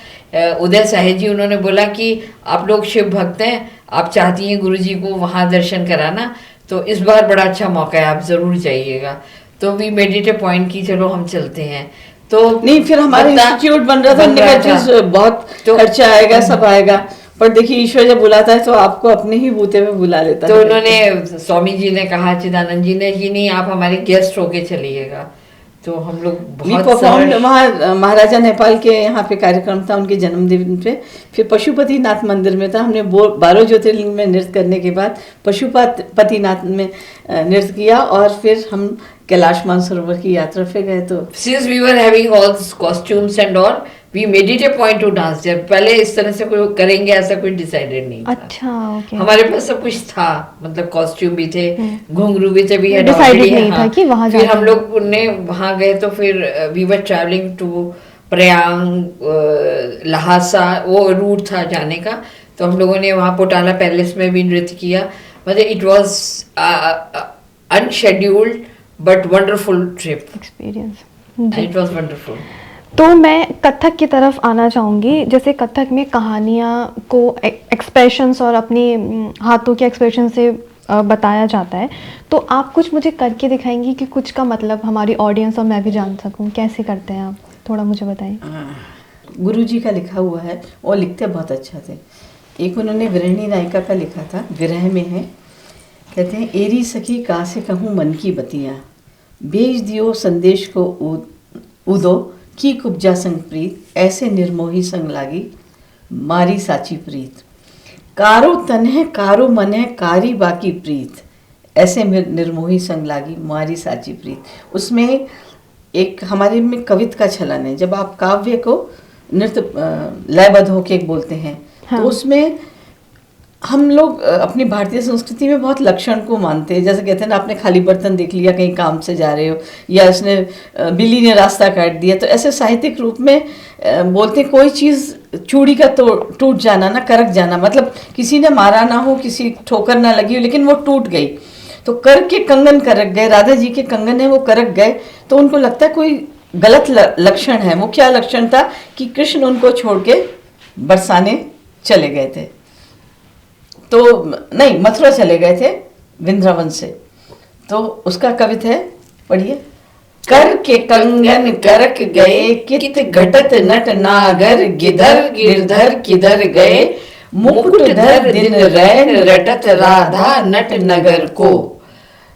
Uday Saheb ji. उन्होंने बोला कि आप लोग शिव भक्त हैं, आप चाहती हैं गुरुजी को वहाँ दर्शन कराना, तो इस बार बड़ा अच्छा मौका है, आप जरूर जाइएगा। तो we made it a point कि चलो हम चलते हैं। तो नहीं, फिर हमारे इंस्टीट्यूट बन रहा था, बहुत खर्चा आएगा, सब आएगा, पर देखिए ईश्वर जब बुलाता है तो आपको अपने ही बूते में बुला लेता है। तो उन्होंने स्वामी जी ने कहा, चिदानंद जी ने कि नहीं आप हमारे गेस्ट होके चलिएगा। तो हम लोग बहुत वहाँ महाराजा नेपाल के यहाँ पे कार्यक्रम था उनके जन्मदिन पे, फिर पशुपतिनाथ मंदिर में था। हमने 12 ज्योतिर्लिंग में नृत्य करने के बाद पशुपतिनाथ में नृत्य किया और फिर हम कैलाश मानसरोवर की यात्रा पे गए। तो since we were having all costumes and all, we made it a point to dance. जब पहले इस तरह से कोई करेंगे ऐसा कोई डिसाइडेड नहीं था। अच्छा, ओके। हमारे पास सब कुछ था, मतलब कॉस्ट्यूम भी थे, घुंघरू भी थे, भी डिसाइडेड नहीं था कि वहां फिर हम लोग ने वहां गए तो फिर we were travelling to Prayag, Lhasa, वो रूट था जाने का। तो हम लोगों ने वहाँ पोटाला पैलेस में भी नृत्य किया। मतलब it was unscheduled but wonderful trip experience. It was wonderful. तो मैं कथक की तरफ आना चाहूँगी। जैसे कथक में कहानियाँ को एक्सप्रेशंस और अपनी हाथों के एक्सप्रेशन से बताया जाता है, तो आप कुछ मुझे करके दिखाएंगी कि कुछ का मतलब हमारी ऑडियंस और मैं भी जान सकूँ, कैसे करते हैं आप, थोड़ा मुझे बताएं। गुरुजी का लिखा हुआ है, वो लिखते बहुत अच्छा थे। एक उन्होंने विरहिणी नायिका का लिखा था, विरह में है। कहते हैं, एरी सखी का से कहूँ मन की बतियाँ, भेज दियो संदेश को उदो की कुब्जा संग प्रीत, ऐसे निर्मोही संग लागी मारी साची प्रीत। कारो तन है कारो मन है कारी बाकी प्रीत, ऐसे निर्मोही संग लागी मारी साची प्रीत। उसमें एक हमारे में कवित का छलन है। जब आप काव्य को नृत्य लयबद्ध होके बोलते हैं, हाँ। तो उसमें हम लोग अपनी भारतीय संस्कृति में बहुत लक्षण को मानते हैं। जैसे कहते हैं ना, आपने खाली बर्तन देख लिया कहीं काम से जा रहे हो, या इसने बिल्ली ने रास्ता काट दिया, तो ऐसे साहित्यिक रूप में बोलते कोई चीज़ चूड़ी का टूट जाना ना, करक जाना, मतलब किसी ने मारा ना हो, किसी ठोकर ना लगी हो, लेकिन वो टूट गई। तो कर के कंगन करक गए, राधा जी के कंगन है वो करक गए। तो उनको लगता है कोई गलत लक्षण है। वो क्या लक्षण था कि कृष्ण उनको छोड़ के बरसाने चले गए थे, तो नहीं, मथुरा चले गए थे वृंदावन से। तो उसका कविता है, पढ़िए। कर के कंगन करक गए, कित घटत नट नागर, गिधर गिरधर किधर गए, मुकुट धर दिन रैन रटत राधा नट नगर को।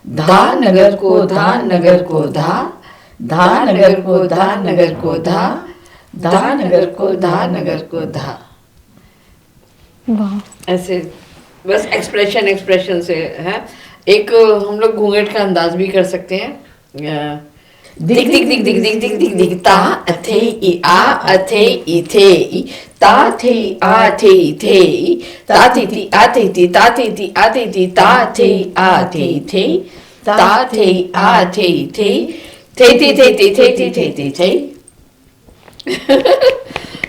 धा नगर को धा नगर को धा, धा नगर को धा नगर को धा, धा नगर को धा नगर को धा। वाह, ऐसे बस एक्सप्रेशन से है। एक हम लोग घूंघट का अंदाज भी कर सकते हैं। दिख दिख दिख दिख दिख दिख दिख दिख ता अथे इ आ अथे इ थे इ ता थे आ थे इ थे इ ता थे ति आ थे ति ता थे ति आ थे ति ता थे आ थे थे ता थे आ थे थे थे थे थे थे थे थे थे थे।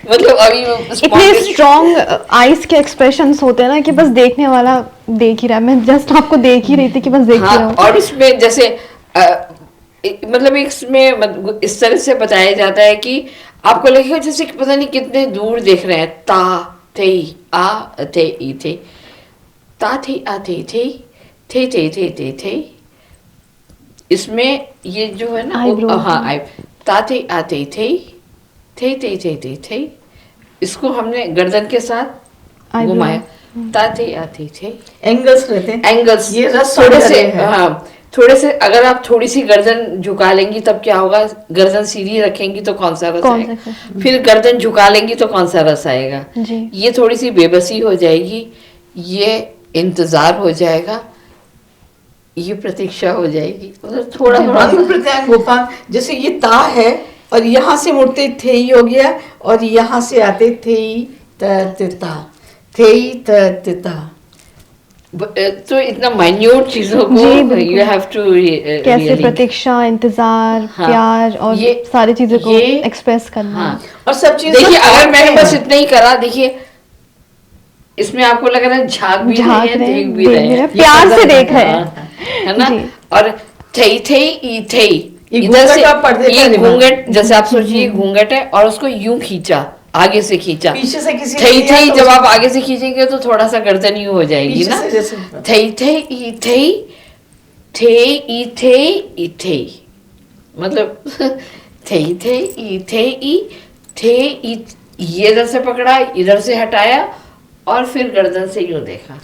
मतलब अभी इतने स्ट्रॉन्ग आईज के एक्सप्रेशंस होते हैं ना कि बस देखने वाला देख ही रहा है। मैं जस्ट आपको देख ही रही थी कि बस देख ही रहा हूँ। और इसमें जैसे मतलब इसमें इस तरह से बताया जाता है कि आपको लगेगा जैसे कि पता नहीं कितने दूर देख रहे हैं। ता थे आ थे ई थे, ता थे आ थे थे थे। इसमें ये जो है ना हाँ ता थे आ थे थे। इसको हमने गर्दन के साथ घुमाया। ता थे आ थे। एंगल्स रहते हैं, एंगल्स ये रस थोड़े से, है। हाँ थोड़े से, अगर आप थोड़ी सी गर्दन झुका लेंगी तब क्या होगा, गर्दन सीधी रखेंगी तो कौन सा रस आएगा, फिर गर्दन झुका लेंगी तो कौन सा रस आएगा। ये थोड़ी सी बेबसी हो जाएगी, ये इंतजार हो जाएगा, ये प्रतीक्षा हो जाएगी, मतलब थोड़ा प्रत्यांग गोपाल। जैसे ये ता है और यहाँ से मुड़ते थे ही हो गया, और यहाँ से आते थे ही ता थे ही ता। तो इतना माइन्यूट चीजों को यू हैव टू कैसे प्रतीक्षा, इंतजार, प्यार और ये सारी चीजों को एक्सप्रेस करना। हाँ, और सब चीजें देखिए अगर मैंने बस इतना ही करा, देखिए इसमें आपको लग रहा है झांक भी रहे हैं, देख भी रहे हैं, प्यार से देख रहे हैं, है ना। और थे ई थे, इधर से ये घूंघट, जैसे आप सोचिए घूंघट है और उसको यूं खींचा, आगे से खींचा, पीछे से किसी थे जब आप आगे से खींचेंगे तो थोड़ा सा गर्दन यूं हो जाएगी ना। थे ई थे ई थे, मतलब थे ई थे ई, ये इधर से पकड़ा, इधर से हटाया और फिर गर्दन से यूं देखा।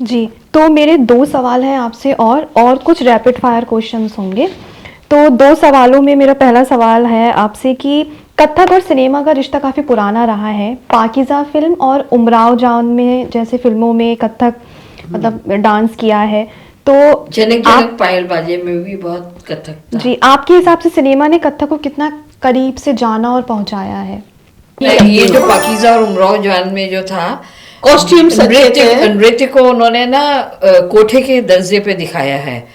जी, तो मेरे 2 सवाल हैं आपसे और कुछ रैपिड फायर क्वेश्चंस होंगे। तो 2 सवालों में मेरा पहला सवाल है आपसे कि कथक और सिनेमा का रिश्ता काफ़ी पुराना रहा है। पाकीज़ा फिल्म और उमराव जान में जैसे फिल्मों में कथक मतलब डांस किया है, तो जनक जनक पायल बाजे में भी बहुत कथक था। जी, आपके हिसाब से सिनेमा ने कथक को कितना करीब से जाना और पहुंचाया है? ये जो पाकीज़ा और उमराव जान में जो था, कॉस्ट्यूम नृत्य को उन्होंने ना कोठे के दर्जे पे दिखाया है,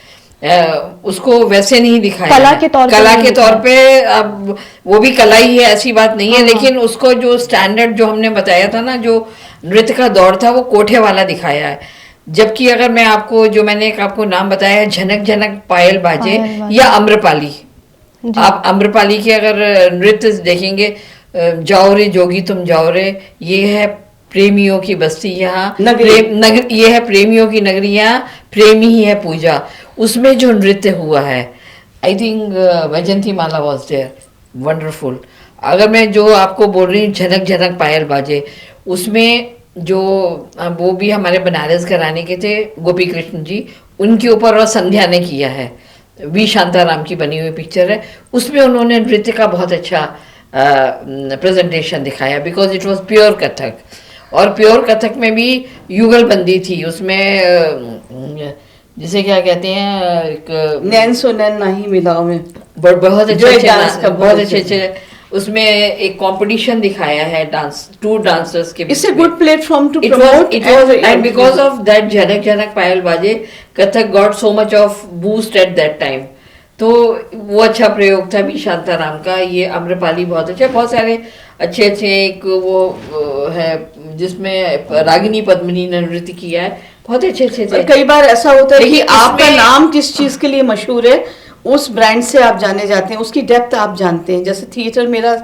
उसको वैसे नहीं दिखाया, कला के तौर पे। अब वो भी कला ही है, ऐसी बात नहीं है, लेकिन उसको जो स्टैंडर्ड जो हमने बताया था ना, जो नृत्य का दौर था, वो कोठे वाला दिखाया है। जबकि अगर मैं आपको, जो मैंने एक आपको नाम बताया, झनक झनक पायल बाजे या आम्रपाली, आप आम्रपाली के अगर नृत्य देखेंगे, जाओ रे जोगी तुम जाओ रे, ये है प्रेमियों की बस्ती यहाँ, ये है प्रेमियों की नगरी, यहाँ प्रेमी ही है पूजा। उसमें जो नृत्य हुआ है, I think Vyjayanthi Mala was there, wonderful. अगर मैं जो आपको बोल रही हूँ झनक झनक पायल बाजे, उसमें जो वो भी हमारे बनारस घराने के थे, गोपी कृष्ण जी, उनके ऊपर और संध्या ने किया है, वी शांताराम की बनी हुई पिक्चर है, उसमें उन्होंने नृत्य का बहुत अच्छा प्रेजेंटेशन दिखाया, because it was pure Kathak. और प्योर कथक में भी युगलबंदी थी, उसमें जिसे क्या कहते हैं, एक नैन सो नैन नहीं मिलाओ में बहुत अच्छे उसमें एक कंपटीशन दिखाया है, डांस, 2 डांसर्स के। It's a good platform to promote it was, and because of that Jhanak Jhanak Payal Baaje, Kathak got so much of boost at that time. तो वो अच्छा प्रयोग था भी शांताराम का। ये आम्रपाली बहुत अच्छा, बहुत सारे अच्छे एक वो है जिसमें रागिनी पद्मिनी ने नृत्य किया है, बहुत अच्छे अच्छे थे। कई बार ऐसा होता है कि लेकिन आपका इसमें- नाम किस चीज के लिए मशहूर है, उस ब्रांड से आप जाने जाते हैं, उसकी डेप्थ आप जानते हैं। जैसे थिएटर मेरा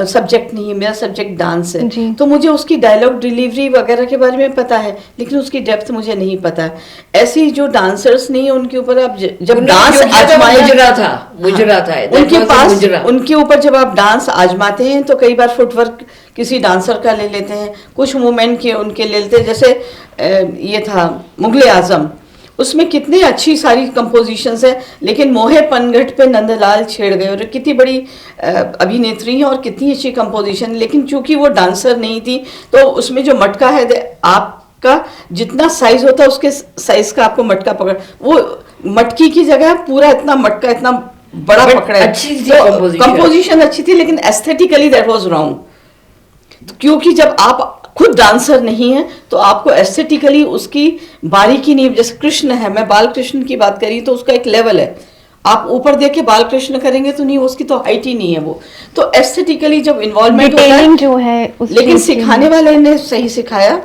सब्जेक्ट नहीं है, मेरा सब्जेक्ट डांस है, जी। तो मुझे उसकी डायलॉग डिलीवरी वगैरह के बारे में पता है, लेकिन उसकी डेप्थ मुझे नहीं पता है। ऐसे ही जो डांसर्स नहीं है उनके ऊपर आप जब उन्होंने डांस जो किया था वो आजमाया, मुजरा था, मुजरा था, that उनके was a पास मुजरा। उनके ऊपर जब आप डांस आजमाते हैं तो कई बार फुटवर्क किसी डांसर का ले लेते हैं, कुछ मूवमेंट के उनके ले लेते हैं। जैसे ये था मुगले आजम, उसमें कितनी अच्छी सारी कंपोजिशंस है, लेकिन मोहे पनघट पे नंदलाल छेड़ गए, और कितनी बड़ी अभिनेत्री है और कितनी अच्छी कंपोजिशन, लेकिन चूंकि वो डांसर नहीं थी तो उसमें जो मटका है आपका जितना साइज होता है उसके साइज का आपको मटका पकड़, वो मटकी की जगह पूरा इतना मटका इतना बड़ा But पकड़ा है। अच्छी थी तो composition। कंपोजिशन अच्छी थी, लेकिन एस्थेटिकली दैट वाज रॉन्ग। क्योंकि जब आप खुद डांसर नहीं है तो आपको एस्थेटिकली उसकी बारीकी नहीं, जैसे कृष्ण है, मैं बाल कृष्ण की बात करी तो उसका एक लेवल है, आप ऊपर देख के बाल कृष्ण करेंगे तो नहीं, उसकी तो हाइट ही नहीं है वो। तो एस्थेटिकली जब इन्वॉल्वमेंट होता डिटेलिंग है, जो है उस लेकिन चीज़ की- सिखाने वाले ने सही सिखाया,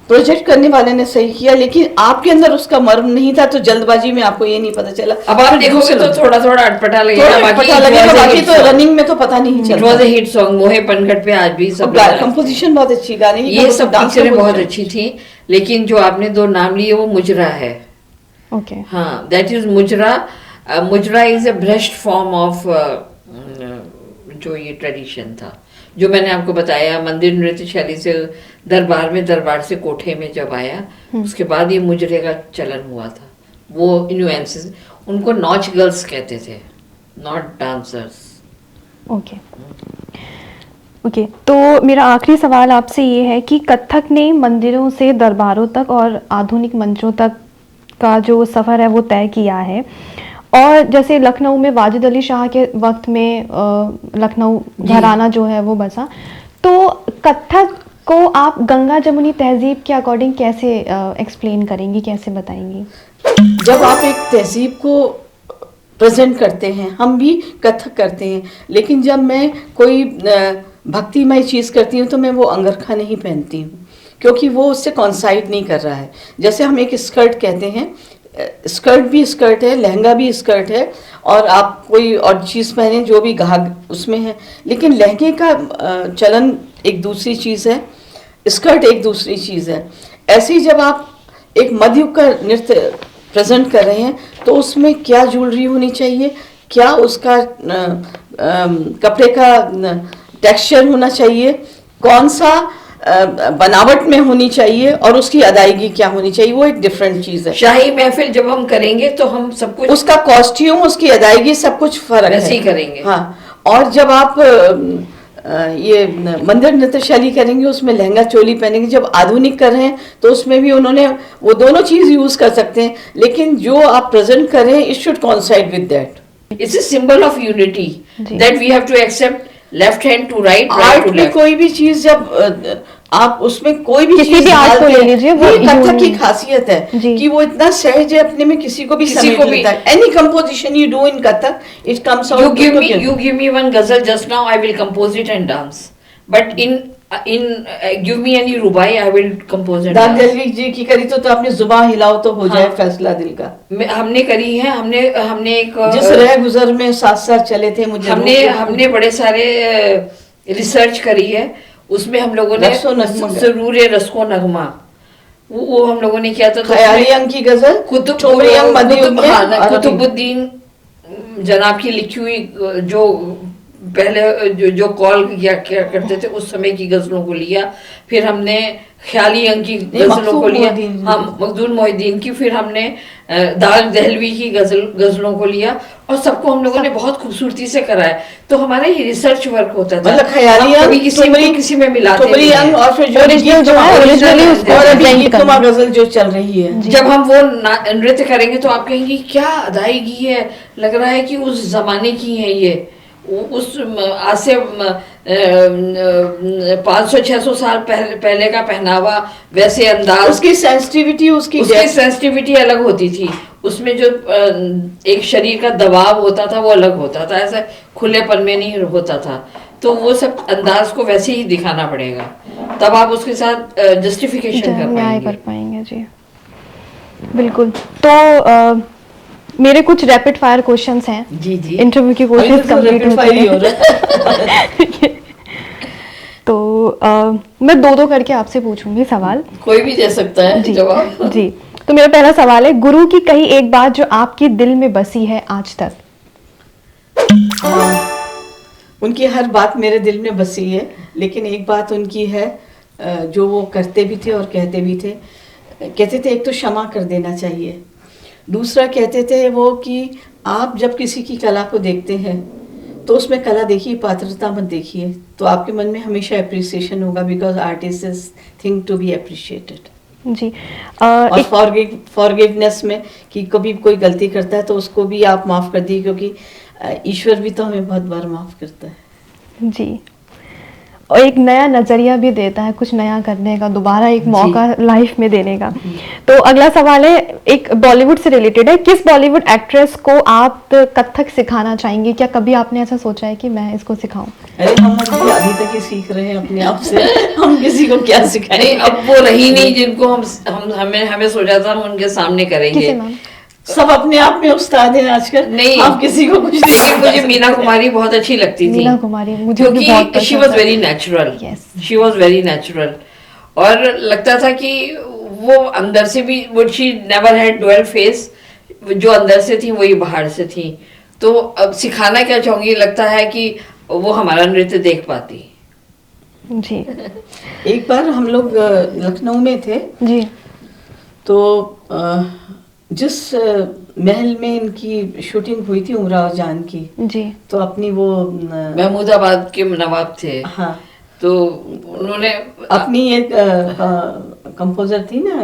प्रोजेक्ट करने वाले ने सही किया, लेकिन आपके अंदर उसका मर्म नहीं था, तो जल्दबाजी में आपको ये नहीं पता चला। अब आप देखोगे तो थोड़ा थोड़ा अटपटा लगेगा, पता लगेगा, बाकी तो रनिंग में तो पता नहीं इट चलता। वाज अ हिट सॉन्ग, मोहे पनघट पे आज भी सब लोग कंपोजिशन बहुत अच्छी, गाने की ये सब डांस पिक्चरें बहुत अच्छी थी। लेकिन जो आपने दो नाम लिए वो मुजरा है। ओके हाँ, दैट इज मुजरा। मुजरा is a brushed form of जो ये ट्रेडिशन था, जो मैंने आपको बताया, मंदिर नृत्य शैली से दरबार में, दरबार से कोठे में जब आया, उसके बाद ये मुजरे का चलन हुआ था। वो इन्फ्लुएंसेस, उनको नॉच गर्ल्स कहते थे, नॉट डांसर्स। ओके ओके तो मेरा आखिरी सवाल आपसे ये है कि कथक ने मंदिरों से दरबारों तक और आधुनिक मंचों तक का जो सफ़र है वो तय किया है, और जैसे लखनऊ में वाजिद अली शाह के वक्त में लखनऊ घराना जो है वो बसा, तो कथक को आप गंगा जमुनी तहजीब के अकॉर्डिंग कैसे एक्सप्लेन करेंगी, कैसे बताएंगी? जब आप एक तहजीब को प्रेजेंट करते हैं, हम भी कथक करते हैं, लेकिन जब मैं कोई भक्तिमय चीज़ करती हूँ तो मैं वो अंगरखा नहीं पहनती हूँ, क्योंकि वो उससे कॉन्साइड नहीं कर रहा है। जैसे हम एक स्कर्ट कहते हैं, स्कर्ट भी स्कर्ट है, लहंगा भी स्कर्ट है, और आप कोई और चीज़ पहने जो भी घाघ उसमें है, लेकिन लहंगे का चलन एक दूसरी चीज़ है, स्कर्ट एक दूसरी चीज़ है। ऐसे ही जब आप एक मध्ययुग का नृत्य प्रेजेंट कर रहे हैं तो उसमें क्या ज्वेलरी होनी चाहिए, क्या उसका कपड़े का टेक्सचर होना चाहिए, कौन सा बनावट में होनी चाहिए, और उसकी अदायगी क्या होनी चाहिए, वो एक डिफरेंट चीज़ है। शाही महफिल जब हम करेंगे तो हम सब कुछ उसका कॉस्ट्यूम, उसकी अदायगी सब कुछ फर्क है, वैसे ही करेंगे। हाँ, और जब आप ये मंदिर नृत्य शैली करेंगे उसमें लहंगा चोली पहनेंगे, जब आधुनिक कर रहे हैं तो उसमें भी उन्होंने वो दोनों चीज यूज कर सकते हैं, लेकिन जो आप प्रेजेंट कर रहे हैं it should coincide with that. It's a symbol of unity that we have to accept left hand to right, right art to में लेफ्ट। कोई भी चीज जब आप उसमें कोई भी किसी चीज भी आर्ट को डालते ले हैं, लीजिए, वो ये कथक की यूनिक- खासियत है जी। कि वो इतना सहज है, अपने में किसी को भी किसी समेट को भी। लेता है। Any composition you do in Kathak it comes You out. give me one ghazal just now, I will compose it and dance. But in give me any rubai, I will compose and दाद dance. Dehlvi जी की करी तो आपने जुबान हिलाओ तो हो जाए हाँ। फैसला दिल का। हमने करी है, हमने एक जिस रह गुजर में साथ साथ चले थे मुझे हमने बड़े सारे रिसर्च करी है, उसमें हम लोगों ने रसो नगमा। जरूर रस्को नगमा वो हम लोगों ने किया था। तो ख़याली अंग की गजल चौबरी अंग मध्ययुग में और कुतुबुद्दीन जनाब की लिखी हुई जो पहले जो कॉल क्या करते थे उस समय की गजलों को लिया, फिर हमने ख्याली अंग की गजलों को लिया, हम मखदूम मोहिद्दीन की, फिर हमने दाद दहलवी की गजलों को लिया, और सबको हम लोगों ने बहुत खूबसूरती से कराया। तो हमारा ये रिसर्च वर्क होता था, मतलब ख्याली हम कभी अंग किसी में मिलाते चौबरी नहीं अंग हैं। और फिर जो Original जो है, originally उसको और अभी present गीतनुमा करना। गजल जो चल रही है। जब हम वो नृत्य करेंगे तो आप कहेंगे क्या अदायगी है, लग रहा है कि उस जमाने की है ये, उस आज से 500-600 साल पहले का पहनावा, वैसे अंदाज, उसकी सेंसिटिविटी, उसकी सेंसिटिविटी अलग होती थी, उसमें जो एक शरीर का दबाव होता था वो अलग होता था, ऐसा खुलेपन में नहीं होता था। तो वो सब अंदाज को वैसे ही दिखाना पड़ेगा। तब आप उसके साथ जस्टिफिकेशन कर न्याय पाएंगे। कर पाएंगे। जी बिल्कुल। तो मेरे कुछ रैपिड फायर क्वेश्चंस हैं। जी जी। इंटरव्यू के अभी क्वेश्चंस तो कंप्लीट rapid हो fire ही हो चुके हैं। तो मैं दो दो करके आपसे पूछूंगी सवाल। कोई भी दे सकता है जी जवाब। जी। तो मेरा पहला सवाल है, गुरु की कही एक बात जो आपके दिल में बसी है आज तक। उनकी हर बात मेरे दिल में बसी है, लेकिन एक बात उनकी है जो वो करते भी थे और कहते भी थे। कहते थे एक तो क्षमा कर देना चाहिए, दूसरा कहते थे वो कि आप जब किसी की कला को देखते हैं तो उसमें कला देखिए, पात्रता मत देखिए, तो आपके मन में हमेशा अप्रिसिएशन होगा, because artist is thing to be appreciated. जी और एक फॉरगिवनेस में कि कभी कोई गलती करता है तो उसको भी आप माफ़ कर दिए, क्योंकि ईश्वर भी तो हमें बहुत बार माफ़ करता है। जी, और एक नया नजरिया भी देता है कुछ नया करने का, दोबारा एक मौका लाइफ में देने का। तो अगला सवाल है, एक बॉलीवुड से रिलेटेड है, किस बॉलीवुड एक्ट्रेस को आप कथक सिखाना चाहेंगे? क्या कभी आपने ऐसा सोचा है कि मैं इसको सिखाऊं? अरे हम अभी तक ही सीख रहे हैं अपने आप से, हम किसी को क्या सिखाएं? नहीं, अब वो रही नहीं जिनको हमें सोचा था हम उनके सामने करेंगे। किसे मैम? सब अपने आप में उस्ताद हैं आजकल। नहीं, आप किसी को कुछ नहीं लेकिन सिखा मुझे सकते। मीना कुमारी बहुत अच्छी लगती थी। मीना कुमारी मुझे भी बहुत क्योंकि शी पसंद वॉज है। Very natural. Yes. She was very natural, और लगता था कि वो अंदर से भी, वो she never had dual face, जो अंदर से थी वही बाहर से थी। तो अब सिखाना क्या चाहूंगी, लगता है कि वो हमारा नृत्य देख पाती। जी एक बार हम लोग लखनऊ में थे, जी तो जिस महल में इनकी शूटिंग हुई थी उमराव जान की, जी तो अपनी वो महमूदाबाद के नवाब थे। हाँ, तो उन्होंने अपनी एक कंपोजर थी ना,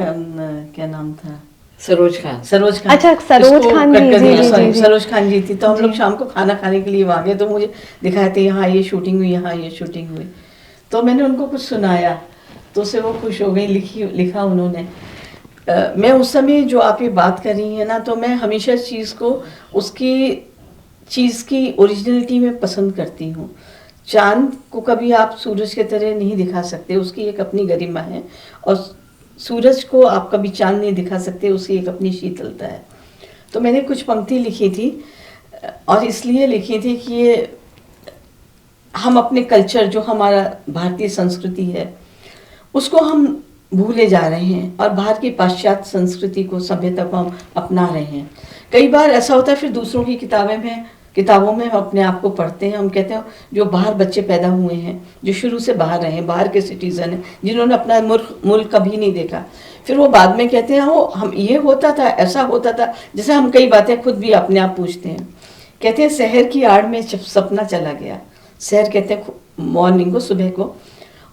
क्या नाम था, सरोज खान। सरोज खान। अच्छा, सरोज इसको खान कट जी, कर जी, दिया, जी, sorry, जी। सरोज खान जी थी। तो हम लोग जी। शाम को खाना खाने के लिए वहाँ गए, तो मुझे दिखाए थे यहाँ ये शूटिंग हुई, यहाँ ये शूटिंग हुई। तो मैंने उनको कुछ सुनाया, तो उससे वो खुश हो गई, लिखा उन्होंने। मैं उस समय जो आप ये बात कर रही हैं ना, तो मैं हमेशा चीज़ को उसकी चीज़ की ओरिजिनलिटी में पसंद करती हूँ। चांद को कभी आप सूरज की तरह नहीं दिखा सकते, उसकी एक अपनी गरिमा है, और सूरज को आप कभी चांद नहीं दिखा सकते, उसकी एक अपनी शीतलता है। तो मैंने कुछ पंक्ति लिखी थी, और इसलिए लिखी थी कि ये हम अपने कल्चर, जो हमारा भारतीय संस्कृति है, उसको हम भूले जा रहे हैं, और बाहर की पाश्चात्य संस्कृति को, सभ्यता को हम अपना रहे हैं। कई बार ऐसा होता है, फिर दूसरों की किताबों में हम अपने आप को पढ़ते हैं, हम कहते हैं जो बाहर बच्चे पैदा हुए हैं, जो शुरू से बाहर रहे हैं, बाहर के सिटीजन हैं, जिन्होंने अपना मुल्क कभी नहीं देखा, फिर वो बाद में कहते हैं वो हम ये होता था, ऐसा होता था। जैसे हम कई बातें खुद भी अपने आप पूछते हैं, कहते हैं शहर की आड़ में सपना चला गया। शहर कहते हैं मॉर्निंग को, सुबह को,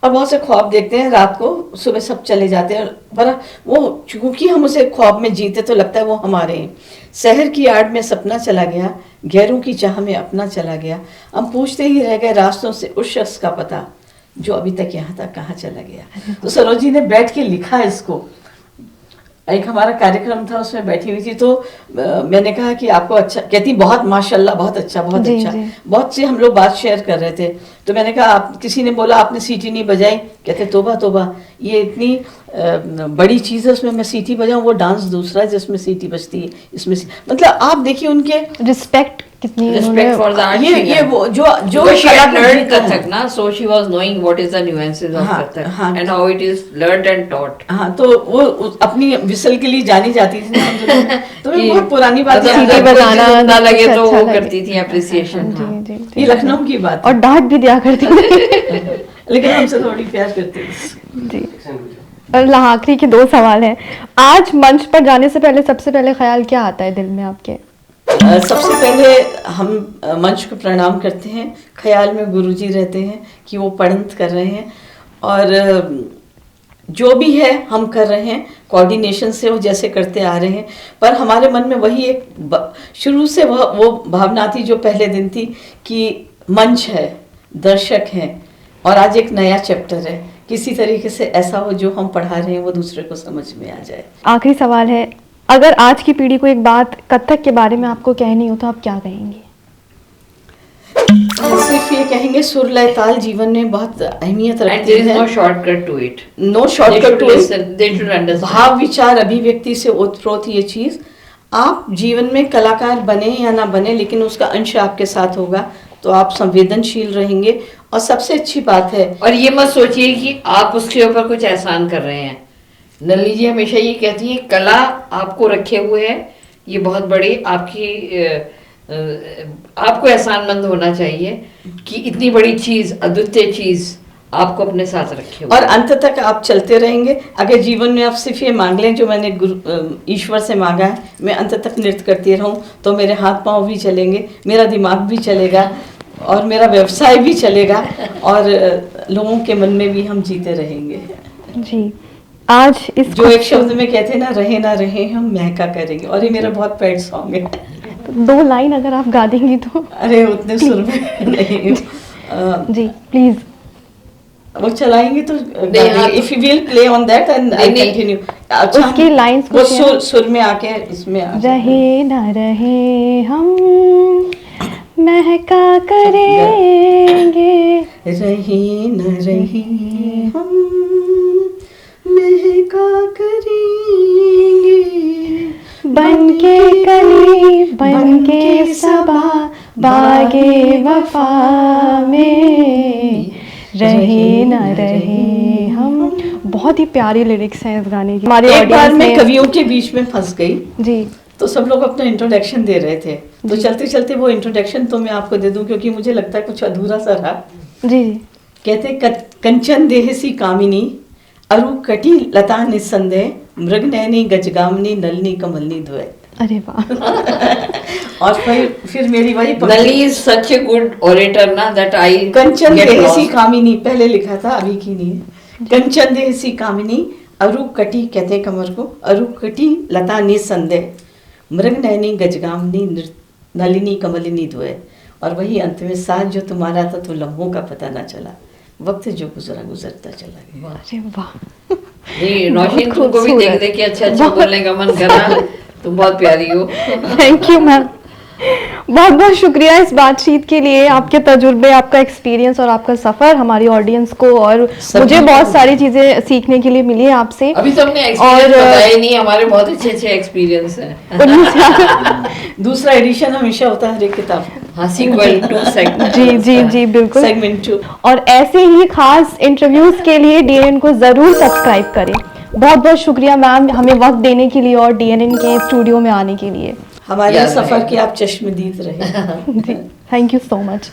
और बहुत से ख्वाब देखते हैं रात को, सुबह सब चले जाते हैं, पर वो चूंकि हम उसे ख्वाब में जीते तो लगता है वो हमारे हैं। शहर की आड़ में सपना चला गया, गैरों की चाह में अपना चला गया, हम पूछते ही रह गए रास्तों से उस शख्स का पता, जो अभी तक यहाँ तक कहाँ चला गया। तो सरोज जी ने बैठ के लिखा इसको। एक हमारा कार्यक्रम था, उसमें बैठी हुई थी, तो मैंने कहा कि आपको अच्छा, कहती बहुत माशाल्लाह, बहुत अच्छा, बहुत जी, अच्छा। जी। बहुत से हम लोग बात शेयर कर रहे थे, तो मैंने कहा आप, किसी ने बोला आपने सीटी नहीं बजाई, कहते तोबा तोबा, ये इतनी बड़ी चीज़ है, उसमें मैं सीटी बजाऊं, वो डांस दूसरा है जिसमें सीटी बजती है, इसमें मतलब आप देखिए उनके रिस्पेक्ट कितनी Respect for the art. ये वो जो Because she कला had को learned जीता है। Kathak, na, so she was knowing what is the nuances of हाँ, Kathak हाँ। and how it is learned and taught. हाँ, तो वो अपनी विसल के लिए जानी जाती थी ना, तो कि बहुत पुरानी बात मतलब है। सीटी कोई बजाना चीज़ ना लगे कुछ तो अच्छा वो लगे। करती थी appreciation। जी हाँ। जी ये जी। लखनऊ की बात और है, डांट भी दिया करती थी। लेकिन हमसे थोड़ी प्यार करते थे। जी। और आखिरी के दो सवाल हैं। आज मंच पर जाने से पहले सबसे पहले ख्याल क्या आता है दिल में आपके? सबसे पहले हम मंच को प्रणाम करते हैं, ख्याल में गुरुजी रहते हैं कि वो पढ़ंत कर रहे हैं, और जो भी है हम कर रहे हैं कोऑर्डिनेशन से, वो जैसे करते आ रहे हैं, पर हमारे मन में वही एक शुरू से वो भावना थी जो पहले दिन थी कि मंच है, दर्शक हैं, और आज एक नया चैप्टर है, किसी तरीके से ऐसा हो जो हम पढ़ा रहे हैं वो दूसरे को समझ में आ जाए। आखिरी सवाल है, अगर आज की पीढ़ी को एक बात कथक के बारे में आपको कहनी हो तो आप क्या कहेंगे? सिर्फ ये कहेंगे सुर लय ताल जीवन में बहुत अहमियत And रखती there is है। no shortcut to it. No They shortcut should to listen. They should understand. भाव विचार अभिव्यक्ति से ओतप्रोत ये चीज। आप जीवन में कलाकार बने या ना बने, लेकिन उसका अंश आपके साथ होगा, तो आप संवेदनशील रहेंगे। और सबसे अच्छी बात है, और ये मत सोचिए कि आप उसके ऊपर कुछ एहसान कर रहे हैं। नलिनी जी हमेशा ये कहती है कला आपको रखे हुए है, ये बहुत बड़ी आपकी आपको एहसानमंद होना चाहिए कि इतनी बड़ी चीज, अद्वितीय चीज आपको अपने साथ रखे हुए और अंत तक आप चलते रहेंगे। अगर जीवन में आप सिर्फ ये मांग लें जो मैंने ईश्वर से मांगा है, मैं अंत तक नृत्य करती रहूं, तो मेरे हाथ पांव भी चलेंगे, मेरा दिमाग भी चलेगा और मेरा व्यवसाय भी चलेगा और लोगों के मन में भी हम जीते रहेंगे। जी, आज इस जो एक शब्द में कहते हैं ना रहे हम महका करेंगे, और ये मेरा बहुत पेट सॉन्ग है। 2 लाइन अगर आप गा देंगी तो। अरे उतने सुर में नहीं। जी प्लीज। वो चलाएंगे तो हाँ, if you will play on that and I continue. अच्छा, उसकी लाइंस वो कुछ सुर में आके इसमें रहे ना रहे हम महका करेंगे, रहे न रहे हम महका करेंगे, बनके कली बनके सबा बागे वफा में रहे ना रहे हम। बहुत ही प्यारी लिरिक्स हैं इस गाने की। हमारे एक बार ऑडियंस मैं में कवियों के बीच में फंस गई, जी तो सब लोग अपना इंट्रोडक्शन दे रहे थे, तो चलते चलते वो इंट्रोडक्शन तो मैं आपको दे दूं, क्योंकि मुझे लगता है कुछ अधूरा सा रहा। जी जी कहते कंचन देह सी कामिनी, अरु कटी लता निस्संदेह, मृग नैनी गजगामनी, नलनी कमलनी द्वय। अरे वाह। और फिर मेरी वही Nalini is such a good orator ना that I कंचन get देह lost. सी कामिनी पहले लिखा था, अभी की नहीं है। कंचन देह सी कामिनी, अरु कटी कहते हैं कमर को, अरु कटी लता निस्संदेह, मृग नैनी गजगामनी, नलिनी कमलिनी द्वय। और वही अंत में साथ जो तुम्हारा था तो लम्हों का पता ना चला, वक्त जो गुजरा गुजरता चला गया। अरे वाह। नहीं, नौशीन बहुत तुमको भी देख खूबसूरत। देख के अच्छा बोलने का मन करा। तुम बहुत प्यारी हो। Thank you ma'am. बहुत बहुत शुक्रिया इस बातचीत के लिए, आपके तजुर्बे, आपका एक्सपीरियंस और आपका सफर हमारी ऑडियंस को और मुझे बहुत सारी चीजें सीखने के लिए मिली है आपसे। अभी तो हमने एक्सपीरियंस बताया नहीं, हमारे बहुत अच्छे अच्छे एक्सपीरियंस हैं। दूसरा एडिशन हमेशा होता है हर एक किताब का। हाँ, सीक्वल 2 सेगमेंट। जी जी जी बिल्कुल। सेगमेंट 2। और ऐसे ही खास इंटरव्यूज के लिए डीएनएन को जरूर सब्सक्राइब करें। बहुत बहुत शुक्रिया मैम हमें वक्त देने के लिए और डीएनएन के स्टूडियो में आने के लिए। हमारे याद सफर रहेगा। की आप चश्मदीद रहे। जी थैंक यू सो मच।